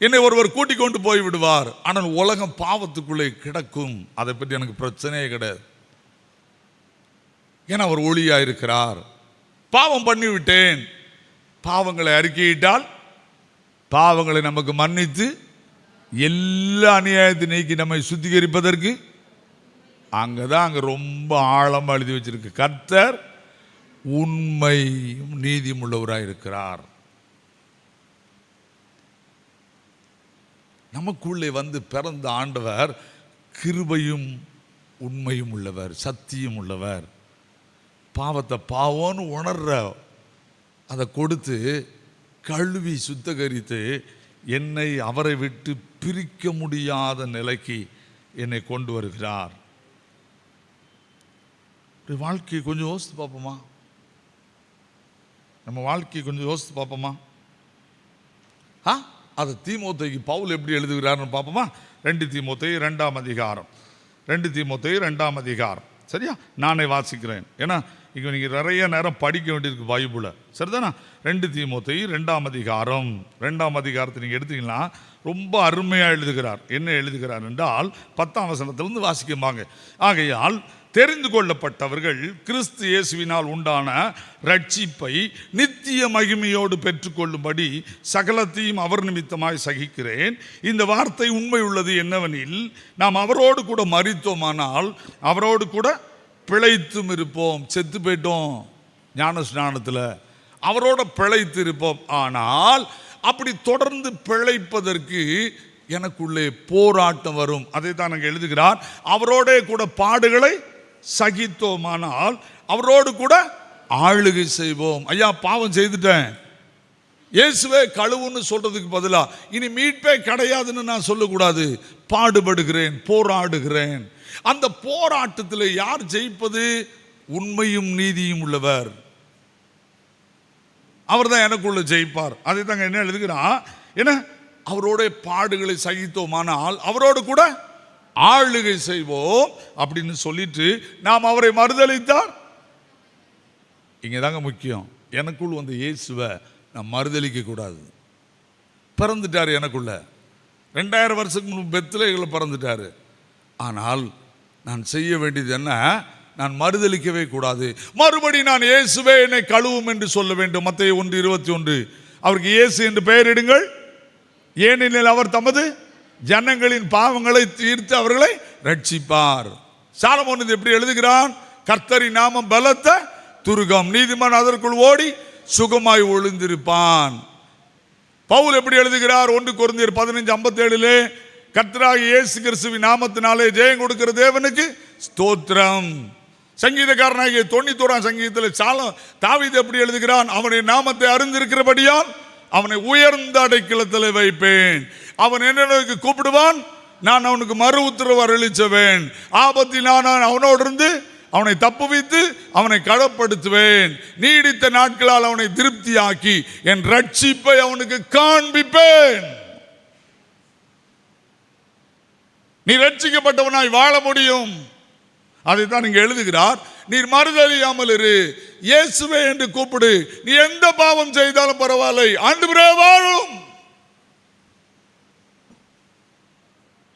என்னை ஒருவர் கூட்டிக் கொண்டு போய் விடுவார். ஆனால் உலகம் பாவத்துக்குள்ளே கிடக்கும். அதை பற்றி எனக்கு பிரச்சனையே கிடையாது. ஏன்னா அவர் ஒளியா இருக்கிறார். பாவம் பண்ணிவிட்டேன். பாவங்களை அறிக்கையிட்டால் பாவங்களை நமக்கு மன்னித்து எல்லா அநியாயத்தை நீக்கி நம்மை சுத்திகரிப்பதற்கு அங்கதான் அங்க ரொம்ப ஆழமா எழுதி வச்சிருக்கு. கர்த்தர் உண்மையும் நீதியும் உள்ளவராய் இருக்கிறார். நமக்குள்ளே வந்து பிறந்த ஆண்டவர் கிருபையும் உண்மையும் உள்ளவர், சத்தியம் உள்ளவர். பாவத்தை பாவம்னு உணர்ற அதை கொடுத்து கழுவி சுத்தகரித்து என்னை அவரை விட்டு பிரிக்க முடியாத நிலைக்கு என்னை கொண்டு வருகிறார். வாழ்க்கையை கொஞ்சம் யோசித்து பார்ப்போமா? நம்ம வாழ்க்கையை கொஞ்சம் யோசித்து பார்ப்போமா? அது தீமோத்தேயுக்கு பவுல் எப்படி எழுதுகிறார்னு பார்ப்போமா? 2 தீமோத்தேயு 2ஆம் அதிகாரம், 2 தீமோத்தேயு 2ஆம் அதிகாரம். சரியா? நானே வாசிக்கிறேன், ஏன்னா இங்கே நீங்கள் நிறைய நேரம் படிக்க வேண்டியிருக்கு பைபிளை. சரிதானா? 2 தீமோத்தேயு 2ஆம் அதிகாரம், 2ஆம் அதிகாரத்தை நீங்கள் எடுத்தீங்கன்னா ரொம்ப அருமையாக எழுதுகிறார். என்ன எழுதுகிறார் என்றால் 10ஆம் வசனத்திலிருந்து வாசிக்கமாங்க. ஆகையால் தெரிந்து கொள்ளப்பட்டவர்கள் கிறிஸ்து இயேசுவினால் உண்டான ரட்சிப்பை நித்திய மகிமையோடு பெற்றுக்கொள்ளும்படி சகலத்தையும் அவர் நிமித்தமாய் சகிக்கிறேன். இந்த வார்த்தை உண்மை உள்ளது என்னவெனில், நாம் அவரோடு கூட மரித்தோமானால் அவரோடு கூட பிழைத்தும் இருப்போம். செத்து போயிட்டோம் ஞான ஸ்நானத்தில், அவரோட பிழைத்து இருப்போம். ஆனால் அப்படி தொடர்ந்து பிழைப்பதற்கு எனக்குள்ளே போராட்டம் வரும். அதை தான் நாங்கள் எழுதுகிறார். அவரோட கூட பாடுகளை சகித்தோமானால் அவரோடு கூட ஆளுகை செய்வோம். ஐயா, பாவம் செய்துட்டேன், இயேசுவே கழுவுன்னு சொல்றதுக்கு பதிலா இனி மீட்பே கிடையாதுன்னு நான் சொல்லக்கூடாது. பாடுபடுகிறேன், போராடுகிறேன். அந்த போராட்டத்தில் யார் ஜெயிப்பது? உண்மையும் நீதியும் உள்ளவர், அவர் தான் எனக்குள்ள ஜெயிப்பார். அதை தாங்க என்ன எழுதுகிறான், என்ன அவரோட பாடுகளை சகித்தோமானால் அவரோடு கூட ஆளுகை செய்வோம் அப்படின்னு சொல்லிட்டு நாம் அவரை மறுதலித்தார். இங்கே தாங்க முக்கியம். எனக்குள் வந்த இயேசுவை நான் மறுதலிக்க கூடாது. பிறந்துட்டார் எனக்குள்ள, 2000 வருஷத்துக்கு முன்பு பெத்லகேமில் பிறந்துட்டாரு. ஆனால் நான் செய்ய வேண்டியது என்ன? நான் மறுதலிக்கவே கூடாது. மறுபடி நான் இயேசுவே என்னை கழுவும் என்று சொல்ல வேண்டும். மத்தேயு 1:21. அவருக்கு இயேசு என்று பெயரிடுங்கள், ஏனெனில் அவர் தமது ஜனங்களின் பாவங்களை தீர்த்து அவர்களை ரட்சிப்பார். சாலமோன் எப்படி எழுதுகிறான்? கர்த்தரின் நாமம் பலத்த துருகம், நீதிமான் அதற்குள் ஓடி சுகமாய் ஒளிந்திருப்பான். பவுல் எப்படி எழுதுகிறார்? 1 கொரிந்தியர் 15:57, கர்த்தராகிய இயேசு கிறிஸ்துவின் நாமத்தினாலே ஜெயம் கொடுக்கிற தேவனுக்கு ஸ்தோத்திரம். சங்கீதக்காரனாகிய 91ஆம் சங்கீதத்தில் தாவீது எப்படி எழுதுகிறான்? அவனுடைய நாமத்தை அறிந்திருக்கிறபடியால் அவனை உயர்ந்த அடைக்கலத்தில் வைப்பேன். அவன் என்னென்ன கூப்பிடுவான், நான் அவனுக்கு மறு உத்தரவு அருளிச்சவேன். ஆபத்தில் நான் அவனோடு இருந்து அவனை தப்புவித்து அவனை களப்படுத்துவேன். நீடித்த நாட்களால் அவனை திருப்தியாக்கி என் ரட்சிப்பை அவனுக்கு காண்பிப்பேன். நீ ரட்சிக்கப்பட்டவனாய் வாழ முடியும். அதைத்தான் இங்க எழுதுகிறார். நீர் மறுதலியாமல் இரு, இயேசுவே என்று கூப்பிடு. நீ எந்த பாவம் செய்தாலும் பரவாயில்லை, ஆண்டவரே வாழும்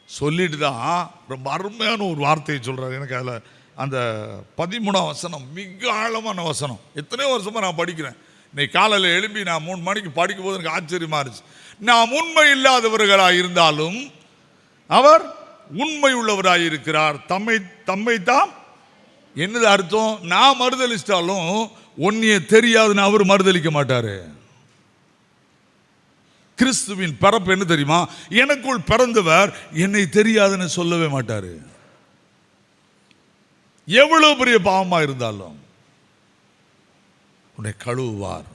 சொல்லிட்டு தான் ரொம்ப அருமையான ஒரு வார்த்தையை சொல்றாரு. எனக்கு அதில் அந்த 13ஆம் வசனம் மிக ஆழமான வசனம். எத்தனையோ வருஷமா நான் படிக்கிறேன். இன்னைக்கு காலையில் எழும்பி நான் 3 மணிக்கு படிக்கும் போது எனக்கு ஆச்சரியமா இருந்துச்சு. நாம் உண்மை இல்லாதவர்களாக இருந்தாலும் அவர் உண்மை உள்ளவராக இருக்கிறார். தம்மை தாம் என்னது அர்த்தம்? நான் மறுதலிச்சிட்டாலும் ஒன்னிய தெரியாதுன்னு அவர் மறுதலிக்க மாட்டாரு. கிறிஸ்துவின் பிறப்பு என்ன தெரியுமா? எனக்குள் பிறந்தவர் என்னை தெரியாதுன்னு சொல்லவே மாட்டாரு. எவ்வளவு பெரிய பாவமா இருந்தாலும் உன்னை கழுவுவார்.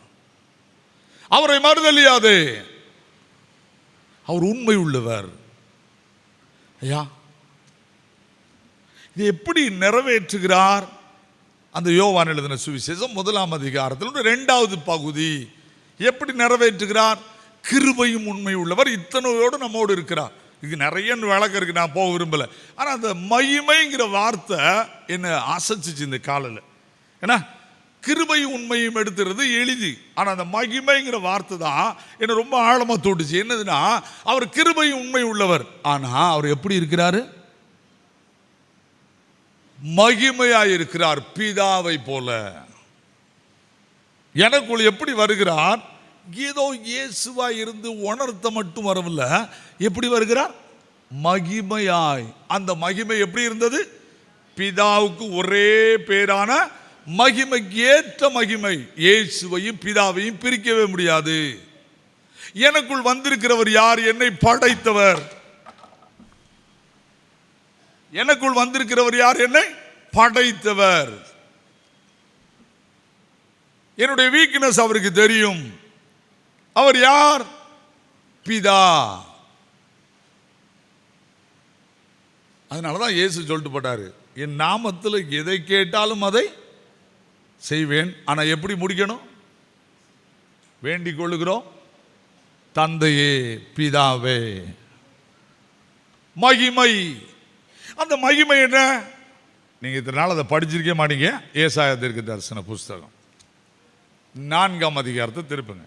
அவரை மறுதலியாதே, அவர் உண்மை உள்ளவர். ஐயா, இது எப்படி நிறைவேற்றுகிறார்? அந்த யோவான் எழுதின சுவிசேஷம் 1ஆம் அதிகாரத்தில் 2வது பகுதி எப்படி நிறைவேற்றுகிறார்? கிருபையும் உண்மை உள்ளவர் இத்தனையோடு நம்மோடு இருக்கிறார். இது நிறைய விளக்கம் இருக்கு, நான் போக விரும்பல. ஆனால் அந்த மகிமைங்கிற வார்த்தை என்ன அசைச்சிச்சு இந்த காலையில். ஏன்னா கிருபையும் உண்மையும் எடுத்துறது எளிது, ஆனால் அந்த மகிமைங்கிற வார்த்தை தான் என்ன ரொம்ப ஆழமாக தோட்டுச்சு. என்னதுன்னா, அவர் கிருபையும் உண்மை உள்ளவர், ஆனால் அவர் எப்படி இருக்கிறாரு? மகிமையாய் இருக்கிறார், பிதாவை போல. எனக்குள் எப்படி வருகிறார்? ஏதோ இயேசுவாய் இருந்து உணர்த்த மட்டும் வரவில்லை. எப்படி வருகிறார்? மகிமையாய். அந்த மகிமை எப்படி இருந்தது? பிதாவுக்கு ஒரே பேரான மகிமைக்கு ஏற்ற மகிமை. இயேசுவையும் பிதாவையும் பிரிக்கவே முடியாது. எனக்குள் வந்திருக்கிறவர் யார்? என்னை படைத்தவர். எனக்குள் வந்திருக்கிறவர் யார்? என்னை படைத்தவர். என்னுடைய வீக்னஸ் அவருக்கு தெரியும். அவர் யார்? பிதா. அதனாலதான் இயேசு சொல்லிட்டு போட்டாரு, என் நாமத்தில் எதை கேட்டாலும் அதை செய்வேன். ஆனா எப்படி முடிக்கணும்? வேண்டிக் கொள்ளுகிறோம், தந்தையே, பிதாவே. மகிமை. அந்த மகிமை என்ன? நீங்க இத்தனை நாள் அதை படிச்சிருக்க மாட்டீங்க. ஏசாயா தீர்க்கதரிசன புஸ்தகம் 4ஆம் அதிகாரத்தை திருப்புங்க.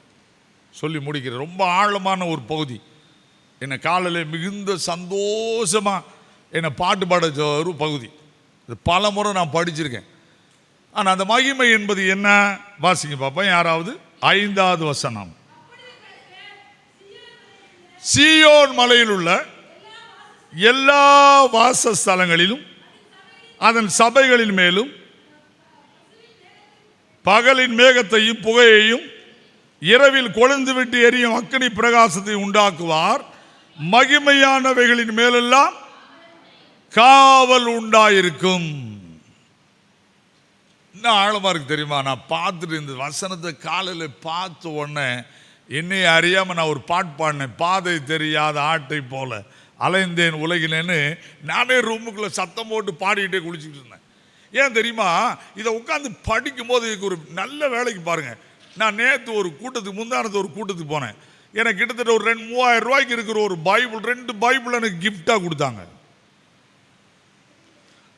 சொல்லி முடிக்கிற ரொம்ப ஆழமான ஒரு பகுதி. என்னை காலையில் மிகுந்த சந்தோஷமா என்னை பாட்டு பாட ஒரு பகுதி. இது பல முறை நான் படிச்சிருக்கேன். ஆனால் அந்த மகிமை என்பது என்ன? வாசிங்க பார்ப்போம். யாராவது 5வது வசனம். சீயோன் மலையில் உள்ள எல்லா வாசஸ்தலங்களிலும் அதன் சபைகளின் மேலும் பகலின் மேகத்தையும் புகையையும் இரவில் கொழுந்து விட்டு எரியும் அக்கினி பிரகாசத்தை உண்டாக்குவார். மகிமையானவைகளின் மேலெல்லாம் காவல் உண்டாயிருக்கும். என்ன ஆழமா இருக்கு தெரியுமா? நான் பார்த்துட்டு இந்த வசனத்தை காலையில் பார்த்த உடனே என்னை அறியாம நான் ஒரு பாட்டு பாடினேன். பாதை தெரியாத ஆட்டை போல அலைந்தேன் உலகினேன்னு நானே ரூமுக்குள்ள சத்தம் போட்டு பாடிக்கிட்டே குளிச்சுட்டு இருந்தேன். ஏன் தெரியுமா? இதை உட்காந்து படிக்கும் போது இதுக்கு ஒரு நல்ல வேலைக்கு பாருங்க. நான் நேற்று ஒரு கூட்டத்துக்கு, முந்தானத்து ஒரு கூட்டத்துக்கு போனேன். எனக்கு கிட்டத்தட்ட ஒரு 3,000 ரூபாய்க்கு இருக்கிற ஒரு பைபிள், 2 பைபிள் எனக்கு கிஃப்டா கொடுத்தாங்க.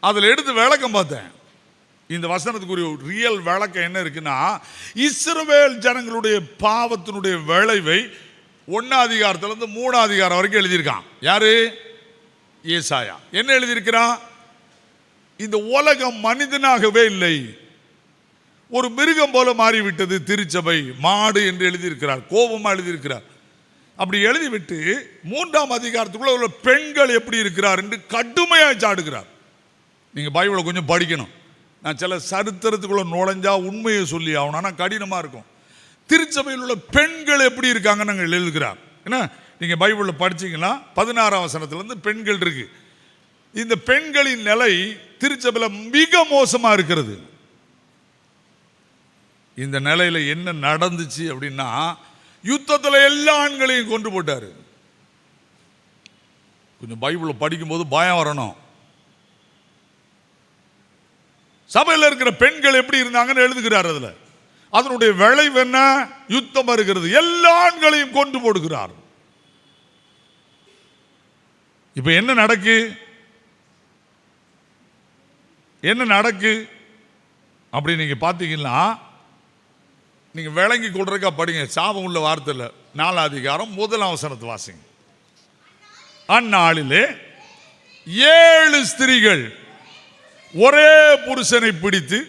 அதில் எடுத்து விளக்கம் பார்த்தேன். இந்த வசனத்துக்குரிய ரியல் விளக்கம் என்ன இருக்குன்னா, இஸ்ரவேல் ஜனங்களுடைய பாவத்தினுடைய விளைவை 1ஆம் அதிகாரத்திலிருந்து 3ஆம் அதிகாரம் வரைக்கும் எழுதியிருக்கான். யாரு? ஏசாயா. என்ன எழுதியிருக்கிறான்? இந்த உலகம் மனிதனாகவே இல்லை, ஒரு மிருகம் போல மாறிவிட்டது திருச்சபை, மாடு என்று எழுதியிருக்கிறார். கோபமா எழுதியிருக்கிறார். அப்படி எழுதிவிட்டு 3ஆம் அதிகாரத்துக்குள்ள உள்ள பெண்கள் எப்படி இருக்கிறார் என்று கடுமையாக சாடுகிறார். நீங்க பைபிளை கொஞ்சம் படிக்கணும். நான் சில சரித்திரத்துக்குள்ள நுழைஞ்சா உண்மையை சொல்லி ஆகணும், ஆனால் கடினமாக இருக்கும். திருச்சபையில் உள்ள பெண்கள் எப்படி இருக்காங்கன்னு நாங்கள் எழுதுகிறார். ஏன்னா நீங்க பைபிளில் படிச்சீங்கன்னா 16ஆம் வசனத்திலிருந்து பெண்கள் இருக்கு. இந்த பெண்களின் நிலை திருச்சபையில் மிக மோசமாக இருக்கிறது. இந்த நிலையில என்ன நடந்துச்சு அப்படின்னா, யுத்தத்தில் எல்லா ஆண்களையும் கொண்டு போட்டாரு. கொஞ்சம் பைபிளை படிக்கும்போது பயம் வரணும். சபையில் இருக்கிற பெண்கள் எப்படி இருந்தாங்கன்னு எழுதுகிறார். அதுல அதனுடைய விளைவு என்ன? யுத்தம் இருக்கிறது. எல்லா ஆண்களையும் கொண்டு போடுகிறார். இப்ப என்ன நடக்கு? என்ன நடக்கு அப்படி நீங்க பாத்தீங்கன்னா, நீங்க விளங்கி கொள்றதுக்கா படிங்க. சாபம் உள்ள வார்த்தை இல்லை. 4ஆம் அதிகாரம் 1ஆம் வசனத்தை வாசிங்க. அந்நாளிலே 7 ஸ்திரீகள் ஒரே புருஷனை பிடித்து,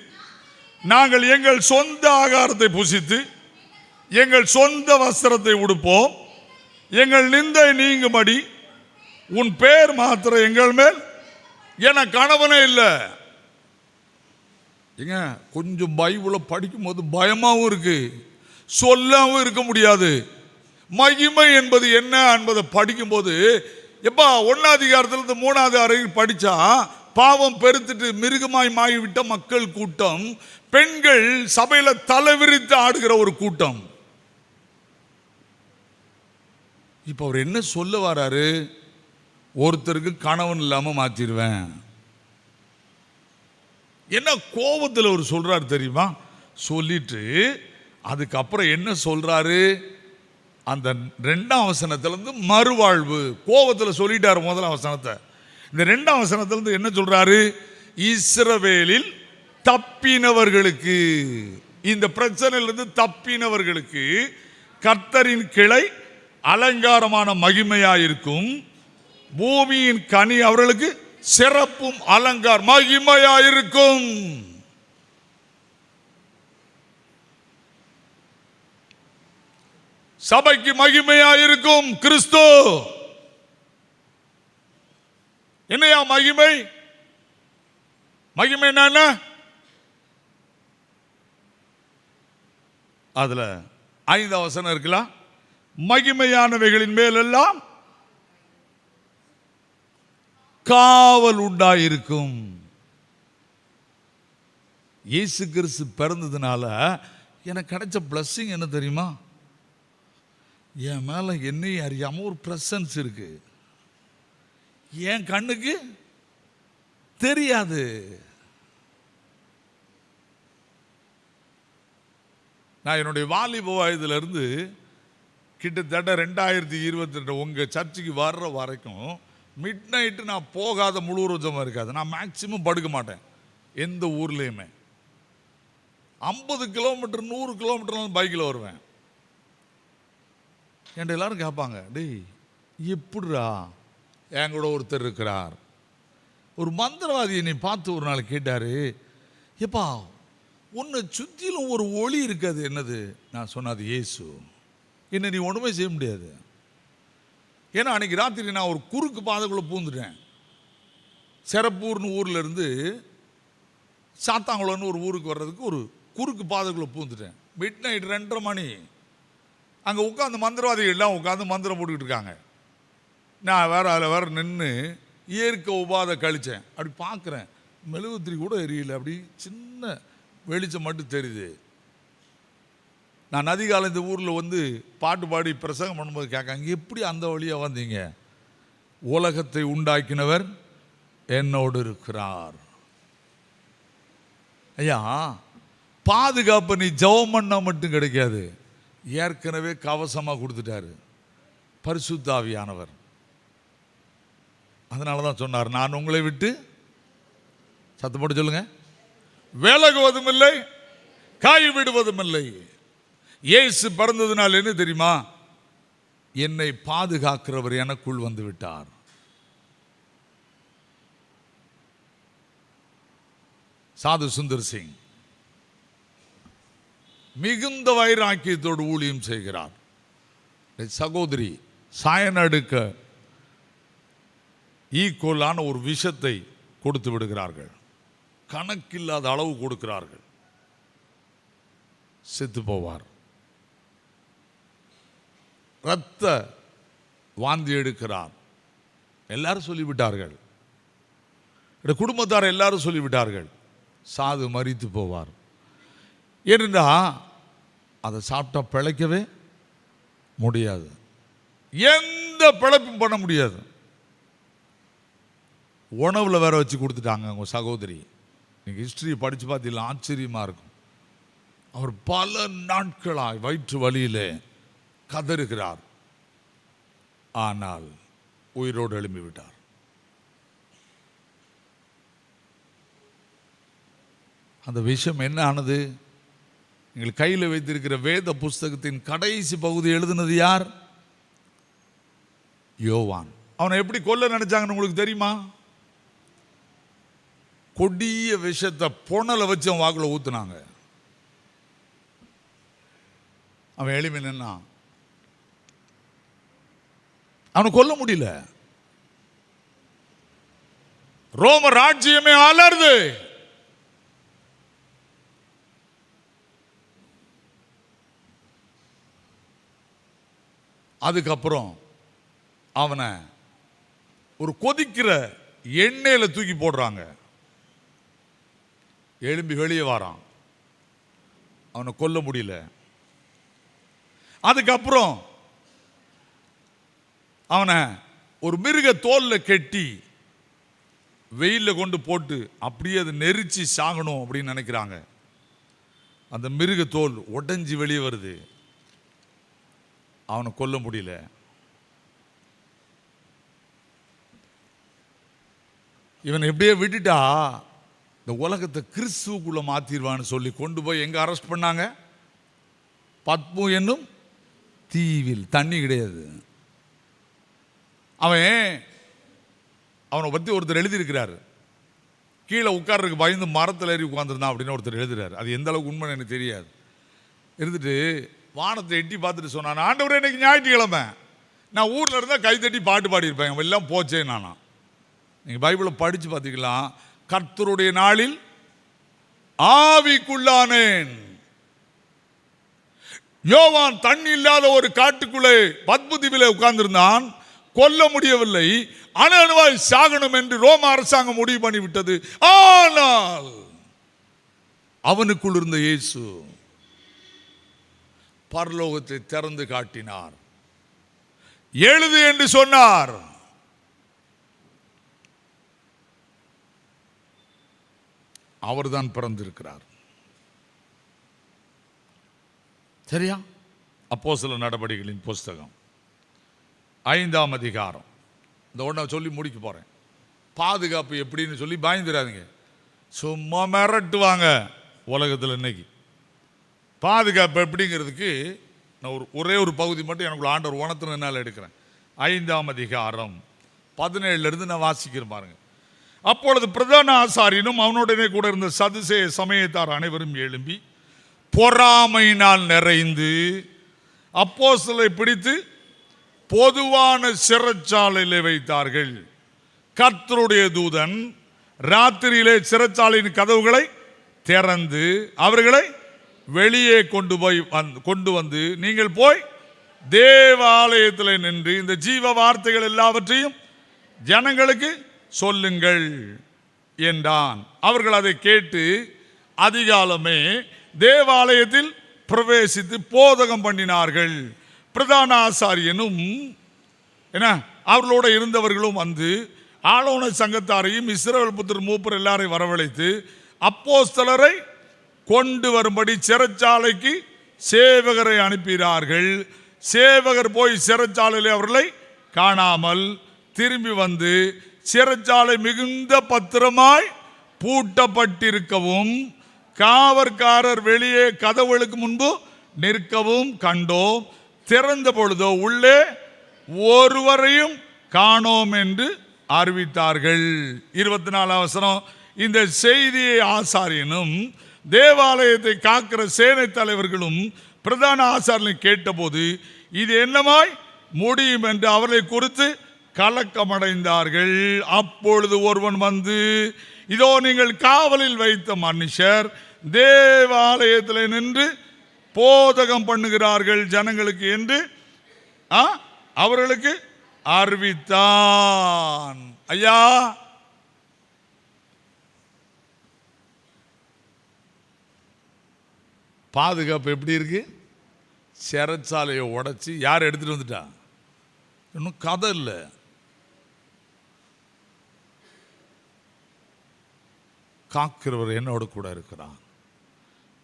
நாங்கள் எங்கள் சொந்த ஆகாரத்தை புசித்து எங்கள் சொந்த வஸ்திரத்தை உடுப்போம், எங்கள் நிந்தை நீங்கும்படி உன் பேர் மாத்திர எங்கள் மேல் என கணவனே இல்லை. ஏங்க, கொஞ்சம் பைபிளை படிக்கும் போது பயமாகவும் இருக்கு, சொல்லாமல் இருக்க முடியாது. மகிமை என்பது என்ன என்பதை படிக்கும் போது, எப்பா 1ஆம் அதிகாரத்திலிருந்து 3ஆம் அதிகாரம் படிச்சா பாவம் பெருத்துட்டு மிருகமாய் மாறிவிட்ட மக்கள் கூட்டம், பெண்கள் சபையில தலைவிரித்து ஆடுகிற ஒரு கூட்டம். இப்ப அவர் என்ன சொல்ல வராரு? ஒருத்தருக்கு கணவன் இல்லாம மாத்திடுவேன். என்ன கோபத்தில் அவர் சொல்றாரு தெரியுமா? சொல்லிட்டு அதுக்கப்புறம் என்ன சொல்றாரு? அந்த 2ஆம் வசனத்திலிருந்து மறுவாழ்வு. கோபத்தில் சொல்லிட்டாரு 1ஆம் வசனத்தை. இந்த 2ஆம் வசனத்திலிருந்து என்ன சொல்றாரு? இஸ்ரவேலில் தப்பினவர்களுக்கு, இந்த பிரச்சனையிலிருந்து தப்பினவர்களுக்கு கர்த்தரின் கிளை அலங்காரமான மகிமையாயிருக்கும், பூமியின் கனி அவர்களுக்கு சிறப்பும் அலங்கார மகிமையாயிருக்கும். சபைக்கு மகிமையாயிருக்கும் கிறிஸ்து. என்னையா மகிமை? மகிமை என்ன? அதுல 5ஆம் வசனம் இருக்கலாம். மகிமையானவைகளின் மேலெல்லாம் காவல் உண்டாயிருக்கும். இயேசு கிறிஸ்து பிறந்ததுனால எனக்கு கிடைச்ச பிளஸ்ஸிங் என்ன தெரியுமா? என் மேல என்னை அறியாம ஒரு பிரசன்ஸ் இருக்கு. என் கண்ணுக்கு தெரியாது. நான் என்னுடைய வாலிப வயதிலிருந்து கிட்டத்தட்ட 2022 உங்கள் சர்ச்சுக்கு வர்ற வரைக்கும் மிட் நைட்டு நான் போகாத முழு ரோஜமாக இருக்காது. நான் மேக்சிமம் படுக்க மாட்டேன் எந்த ஊர்லேயுமே. 50 கிலோமீட்டர் 100 கிலோமீட்டர்லாம் பைக்கில் வருவேன். என்கிட்ட எல்லாரும் கேட்பாங்க, டேய் எப்படிரா? என் கூட ஒருத்தர் இருக்கிறார், ஒரு மந்திரவாதியை நீ பார்த்து ஒரு நாள் கேட்டார், எப்பா உன்னை சுற்றிலும் ஒரு ஒளி இருக்காது, என்னது? நான் சொன்னது இயேசு. என்ன நீ ஒன்றுமே செய்ய முடியாது. ஏன்னா அன்றைக்கி ராத்திரி நான் ஒரு குறுக்கு பாதைக்குள்ளே பூந்துட்டேன். செரப்பூர்னு ஊரில் இருந்து சாத்தாங்குளம்னு ஒரு ஊருக்கு வர்றதுக்கு ஒரு குறுக்கு பாதைக்குள்ளே பூந்துட்டேன். மிட் நைட் 2:30 மணி. அங்கே உட்காந்து மந்திரவாதிகள்லாம் உட்காந்து மந்திரம் போட்டுக்கிட்டு இருக்காங்க. நான் வேறு அதில் வேறு நின்று இயற்கை உபாதை கழித்தேன். அப்படி பார்க்குறேன், மெழுகுத்திரி கூட எரியல, அப்படி சின்ன வெளிச்சம் மட்டும் தெரியுது. நான் நதிகாலம் இந்த ஊரில் வந்து பாட்டு பாடி பிரசங்கம் பண்ணும்போது கேட்காங்க, எப்படி அந்த வழியாக வந்தீங்க? உலகத்தை உண்டாக்கினவர் என்னோடு இருக்கிறார். ஐயா, பாதுகாப்பு நீ ஜெபம் பண்ணால் மட்டும் கிடைக்காது, ஏற்கனவே கவசமாக கொடுத்துட்டாரு பரிசுத்த ஆவியானவர். அதனால தான் சொன்னார், நான் உங்களை விட்டு சத்தம் போட்டு சொல்லுங்க, விலகுவதும் இல்லை கைவிடுவதும் இல்லை. இயேசு பிறந்ததுனால என்ன தெரியுமா? என்னை பாதுகாக்கிறவர் எனக்குள் வந்து விட்டார். சாது சுந்தர் சிங் மிகுந்த வைராக்கியத்தோடு ஊழியம் செய்கிறார். சகோதரி சாயனடுக்க ஈக்குவலான ஒரு விஷத்தை கொடுத்து விடுகிறார்கள். கணக்கில்லாத அளவு கொடுக்கிறார்கள். செத்து போவார். இரத்த வாந்தி எடுக்கிறார். எல்லாரும் சொல்லிவிட்டார்கள், குடும்பத்தார் எல்லாரும் சொல்லிவிட்டார்கள், சாது மரித்து போவார். ஏனென்றா அதை சாப்பிட்டா பிழைக்கவே முடியாது, எந்த பிழைப்பும் பண்ண முடியாது. உணவில் வேற வச்சு கொடுத்துட்டாங்க உங்க சகோதரி. நீங்கள் ஹிஸ்டரியை படித்து பார்த்தீங்களா, ஆச்சரியமாக இருக்கும். அவர் பல நாட்களாய் வயிற்று வலியிலே கதறுகிறார். ஆனால் உயிரோடு எழும்பிவிட்டார். அந்த விஷயம் என்ன ஆனது? நீங்கள் கையில் வைத்திருக்கிற வேத புஸ்தகத்தின் கடைசி பகுதி எழுதினது யார்? யோவான். அவனை எப்படி கொல்ல நினைச்சாங்கன்னு உங்களுக்கு தெரியுமா? கொடிய விஷத்தை புனலை வச்சு அவன் வாக்குல ஊத்துனாங்க. அவன் எளிமை நின்னான். அவனை கொல்ல முடியல. ரோம ராஜ்யமே அலறுது. அதுக்கப்புறம் அவனை ஒரு கொதிக்கிற எண்ணெயில தூக்கி போடுறாங்க. எழும்பி வெளியே வாரான். அவனை கொல்ல முடியல. அதுக்கப்புறம் அவனை ஒரு மிருக தோல்ல கட்டி வெயில கொண்டு போட்டு அப்படியே அதை நெரிச்சு சாகணும் அப்படின்னு நினைக்கிறாங்க. அந்த மிருக தோல் உடைஞ்சி வெளியே வருது. அவனை கொல்ல முடியல. இவன் எப்படியே விட்டுட்டா இந்த உலகத்தை கிறிஸ்துவுக்குள்ள மாத்திடுவான்னு சொல்லி கொண்டு போய் எங்க அரெஸ்ட் பண்ணாங்க? பத்மு என்னும் தீவில். தண்ணி கிடையாது. அவனை பற்றி ஒருத்தர் எழுதியிருக்கிறாரு. கீழே உட்கார்றதுக்கு பயந்து மரத்தில் ஏறி உட்காந்துருந்தான் அப்படின்னு ஒருத்தர் எழுதுறாரு. அது எந்த அளவுக்கு உண்மை எனக்கு தெரியாது. இருந்துட்டு வானத்தை எட்டி பார்த்துட்டு சொன்னான், ஆண்டவரே இன்னைக்கு ஞாயிற்றுக்கிழமை, நான் ஊரில் இருந்தால் கைத்தட்டி பாட்டு பாடியிருப்பேன், எல்லாம் போச்சே நானா. நீங்கள் பைபிளை படித்து பார்த்துக்கலாம். கர்த்தருடைய நாளில் ஆவிக்குள்ளானேன். யோவான் தண்ணி இல்லாத ஒரு காட்டுக்குள்ளே பத்மு தீவிலே உட்கார்ந்திருந்தான். கொல்ல முடியவில்லை. அணுவாய் சாகணும் என்று ரோம அரசாங்கம் முடிவு பண்ணிவிட்டது. ஆனால் அவனுக்குள் இருந்த இயேசு பரலோகத்தை திறந்து காட்டினார். எழுது என்று சொன்னார். அவர்தான் பிறந்திருக்கிறார். சரியா? அப்போஸ்தலர் நடபடிகளின் புஸ்தகம் 5ஆம் அதிகாரம். இந்த ஒன்றை சொல்லி முடிக்க போகிறேன். பாதுகாப்பு எப்படின்னு சொல்லி பயந்துடாதீங்க. சும்மா மிரட்டுவாங்க உலகத்தில் இன்னைக்கு. பாதுகாப்பு எப்படிங்கிறதுக்கு நான் ஒரே ஒரு பகுதி மட்டும் எனக்குள்ள ஆண்டவர் உணர்த்தினால எடுக்கிறேன். 5ஆம் அதிகாரம் 17 நான் வாசிக்கிறேன் பாருங்க. அப்பொழுது பிரதான ஆசாரியனும் அவனுடனே கூட இருந்த சதுசேய சமயத்தார் அனைவரும் எழும்பி பொறாமையினால் நிறைந்து அப்போஸ்தலரை பிடித்து பொதுவான சிறைச்சாலையிலே வைத்தார்கள். கர்த்தருடைய தூதன் ராத்திரியிலே சிறைச்சாலையின் கதவுகளை திறந்து அவர்களை வெளியே கொண்டு வந்து நீங்கள் போய் தேவாலயத்தில் நின்று இந்த ஜீவ வார்த்தைகள் எல்லாவற்றையும் ஜனங்களுக்கு சொல்லுங்கள் என்றான். அவர்கள் அதை கேட்டு அதிகாலமே தேவாலயத்தில் பிரவேசித்து போதகம் பண்ணினார்கள். பிரதான ஆசாரியனும் அவர்களோட இருந்தவர்களும் வந்து ஆலோசனை சங்கத்தாரையும் இஸ்ரவேல் புத்திரர் மூப்பர் எல்லாரையும் வரவழைத்து அப்போஸ்தலரை கொண்டு வரும்படி சிறைச்சாலைக்கு சேவகரை அனுப்பினார்கள். சேவகர் போய் சிறைச்சாலையில் அவர்களை காணாமல் திரும்பி வந்து சிறைச்சாலை மிகுந்த பத்திரமாய் பூட்டப்பட்டிருக்கவும் காவற்காரர் வெளியே கதவுகளுக்கு முன்பு நிற்கவும் கண்டோம். திறந்த பொழுதோ உள்ளே ஒருவரையும் காணோம் என்று அறிவித்தார்கள். 24ஆம் வசனம். இந்த செய்தியை ஆசாரியனும் தேவாலயத்தை காக்கிற சேனை தலைவர்களும் பிரதான ஆசாரியனை கேட்டபோது இது என்னமாய் முடியும் என்று அவர்களை குறித்து கலக்கமடைந்தார்கள். அப்பொழுது ஒருவன் வந்து, இதோ நீங்கள் காவலில் வைத்த மனுஷர் தேவாலயத்தில் நின்று போதகம் பண்ணுகிறார்கள் ஜனங்களுக்கு என்று அவர்களுக்கு அறிவித்தான். ஐயா, பாதுகாப்பு எப்படி இருக்கு? சிறைச்சாலையை உடைச்சி யார் எடுத்துட்டு வந்துட்டா? இன்னும் கதை இல்லை. காக்கிறவர் என்னோட கூட இருக்கிறார்.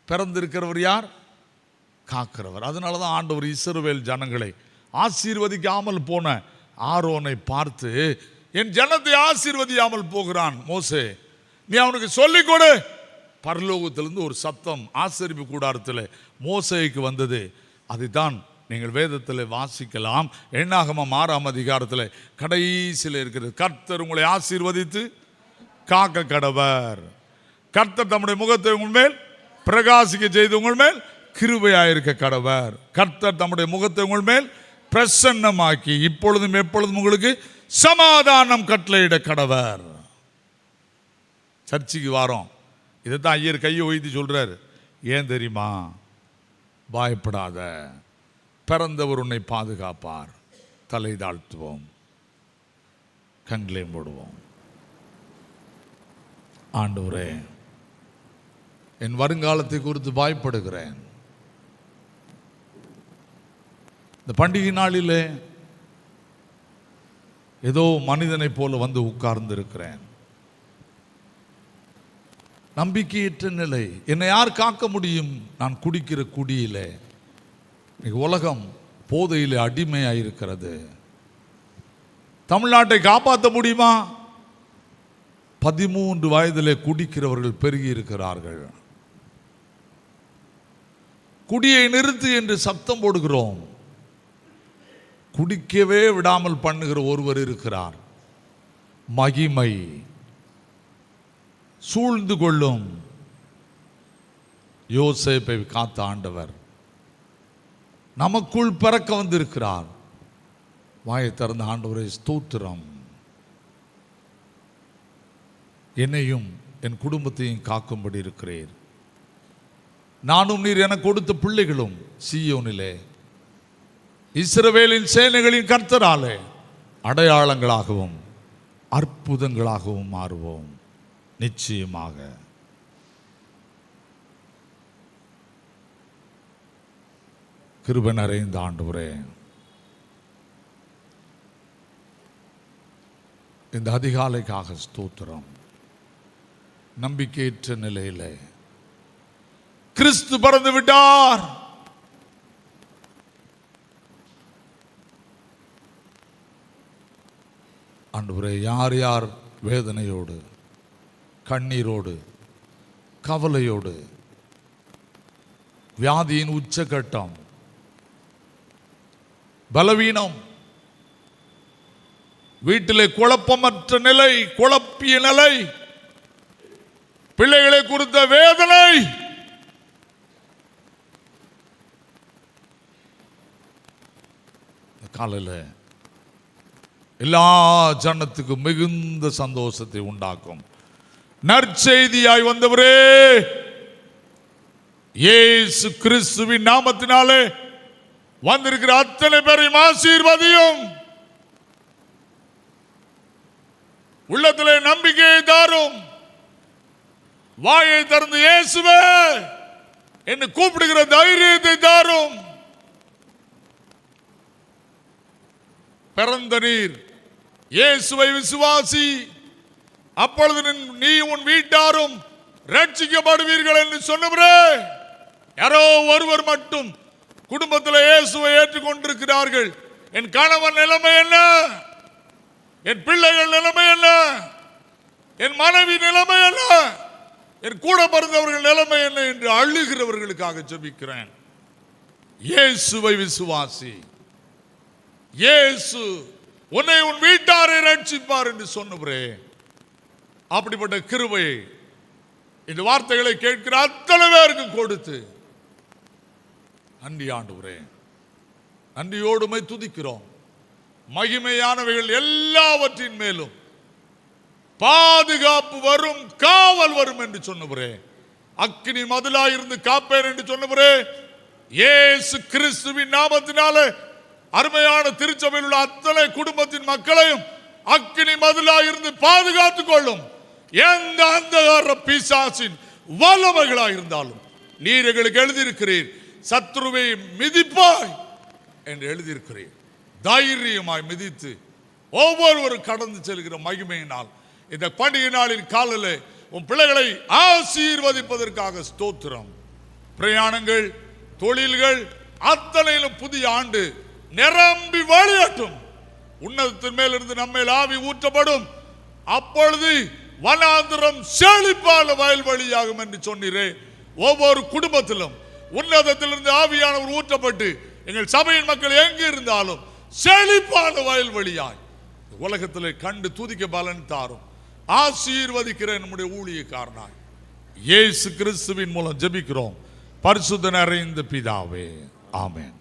பிறந்திருக்கிறவர் யார்? காக்கிறவர். அதனால தான் ஆண்டவர் இஸ்ரவேல் ஜனங்களை ஆசீர்வதிக்காமல் போன ஆரோனை பார்த்து என் ஜனத்தை ஆசீர்வதியாமல் போகிறான் மோசே, நீ அவனுக்கு சொல்லிக் கொடு. பரலோகத்திலிருந்து ஒரு சத்தம் ஆசரிப்பு கூடாரத்தில் மோசேக்கு வந்தது. அதுதான் நீங்கள் வேதத்தில் வாசிக்கலாம். எண்ணாகமம் 6ஆம் அதிகாரத்தில் கடைசியில் இருக்கிறது. கர்த்தர் உங்களை ஆசீர்வதித்து காக்க கடவர். கர்த்தர் தம்முடைய முகத்தை உங்கள் மேல் பிரகாசிக்க செய்து உங்கள் மேல் கிருபையாயிருக்க கடவர். கர்த்தர் தம்முடைய முகத்தை உங்கள் மேல் பிரசன்னமாக்கி இப்பொழுதும் எப்பொழுதும் உங்களுக்கு சமாதானம் கட்டளையிட கடவர். சர்ச்சுக்கு வாரோம். இதைத்தான் ஐயர் கையை உயர்த்தி சொல்றாரு. ஏன் தெரியுமா? பயப்படாத, பிறந்தவர் உன்னை பாதுகாப்பார். தலை தாழ்த்துவோம், கண்களை மூடுவோம். ஆண்டவரே, என் வருங்காலத்தை குறித்து பயப்படுகிறேன். இந்த பண்டிகை நாளிலே ஏதோ மனிதனை போல வந்து உட்கார்ந்து இருக்கிறேன். நம்பிக்கையற்ற நிலை. என்னை யார் காக்க முடியும்? நான் குடிக்கிற குடியிலே உலகம் போதையில் அடிமையாயிருக்கிறது. தமிழ்நாட்டை காப்பாற்ற முடியுமா? 13 வயதிலே குடிக்கிறவர்கள் பெருகி இருக்கிறார்கள். குடியை நிறுத்து என்று சத்தம் போடுகிறோம். குடிக்கவே விடாமல் பண்ணுகிற ஒருவர் இருக்கிறார். மகிமை சூழ்ந்து கொள்ளும். யோசேப்பை காத்த ஆண்டவர் நமக்குள் பிறக்க வந்திருக்கிறார். வாயை திறந்த ஆண்டவரே ஸ்தோத்திரம். என்னையும் என் குடும்பத்தையும் காக்கும்படி இருக்கிறீர். நானும் நீர் எனக்கு கொடுத்த பிள்ளைகளும் சீயோனிலே இஸ்ரவேலின் சேனைகளின் கர்த்தராலே அடையாளங்களாகவும் அற்புதங்களாகவும் மாறுவோம். நிச்சயமாக கிருபை நிறைந்த ஆண்டவரே, இந்த அதிகாலைக்காக ஸ்தோத்திரம். நம்பிக்கையற்ற நிலையிலே கிறிஸ்து பிறந்து விட்டார். ஆண்டவரே, யார் யார் வேதனையோடு, கண்ணீரோடு, கவலையோடு, வியாதியின் உச்சகட்டம், பலவீனம், வீட்டிலே குழப்பமற்ற நிலை, குழப்பிய நிலை, பிள்ளைகளை குறித்த வேதனை, காலையில் எல்லா ஜனத்துக்கும் மிகுந்த சந்தோஷத்தை உண்டாக்கும் நற்செய்தியாய் வந்தவரே, இயேசு கிறிஸ்துவின் நாமத்தினாலே வந்திருக்கிற அத்தனை பேரையும் ஆசீர்வதியும். உள்ளத்திலே நம்பிக்கையை தாரும். வாயை திறந்து இயேசுவே என்று கூப்பிடுகிற தைரியத்தை தாரும். பிறந்த நீர் இயேசுவை விசுவாசி, அப்பொழுது நீ உன் வீட்டாரும் ரட்சிக்கப்படுவீர்கள் என்று சொன்னவரே, யாரோ ஒருவர் மட்டும் குடும்பத்தில் இயேசுவை ஏற்றுக்கொண்டிருக்கிறார்கள். என் கணவன் நிலைமை என்ன, என் பிள்ளைகள் நிலைமை என்ன, என் மனைவி நிலைமை என்ன, என் கூட பிறந்தவர்கள் நிலைமை என்ன என்று அழுகிறவர்களுக்காக ஜெபிக்கிறேன். இயேசுவை விசுவாசி, இயேசு உன்னை உன் வீட்டாரை ரட்சிப்பார் என்று சொன்னவரே, அப்படிப்பட்ட கிருபை இந்த வார்த்தைகளை கேட்கிற அத்தனை பேருக்கு கொடுத்து நன்றி ஆண்டவரே, நன்றியோடுமை துதிக்கிறோம். மகிமையானவைகள் எல்லாவற்றின் மேலும் பாதுகாப்பு வரும், காவல் வரும் என்று சொன்னவரே, அக்கினி மதிலாயிருந்து காப்பேன் என்று சொன்னவரே, இயேசு கிறிஸ்துவின் நாமத்தினாலே அருமையான திருச்சபையில் உள்ள அத்தனை குடும்பத்தின் மக்களையும் அக்கினி மதிலாயிருந்து பாதுகாத்துக் கொள்ளும். எந்த அந்தகார பிசாசின் வல்லமைகளாக இருந்தாலும் நீர் எங்களுக்கு எழுதியிருக்கிறீர், சத்ருவை மிதிப்பாய் என்று எழுதியிருக்கிறீர். தைரியமாய் மிதித்து ஒவ்வொருவரும் கடந்து செல்கிற மகிமையினால் இந்த பண்டிகை நாளின் காலையில் உன் பிள்ளைகளை ஆசீர்வதிப்பதற்காக ஸ்தோத்திரம். பிரயாணங்கள், தொழில்கள் அத்தனையிலும் புதிய ஆண்டு நிரம்பி வழியட்டும். உன்னதத்தின் மேல் இருந்து நம்ம ஆவி ஊற்றப்படும். அப்பொழுது வனாந்திரம் செழிப்பான வயல்வெளியாகும் என்று சொன்னீரே. ஒவ்வொரு குடும்பத்திலும் உன்னதத்திலிருந்து ஆவியானவர் ஊற்றப்பட்டு எங்கள் சபையின் மக்கள் எங்கு இருந்தாலும் செழிப்பான வயல்வெளியாய் உலகத்திலே கண்டு துதிக்க பலன் தாரும். ஆசீர்வதிக்கிற நம்முடைய ஊழியக்காரனாய் இயேசு கிறிஸ்துவின் மூலம் ஜெபிக்கிறோம் பரிசுத்த நிறைந்த பிதாவே, ஆமென்.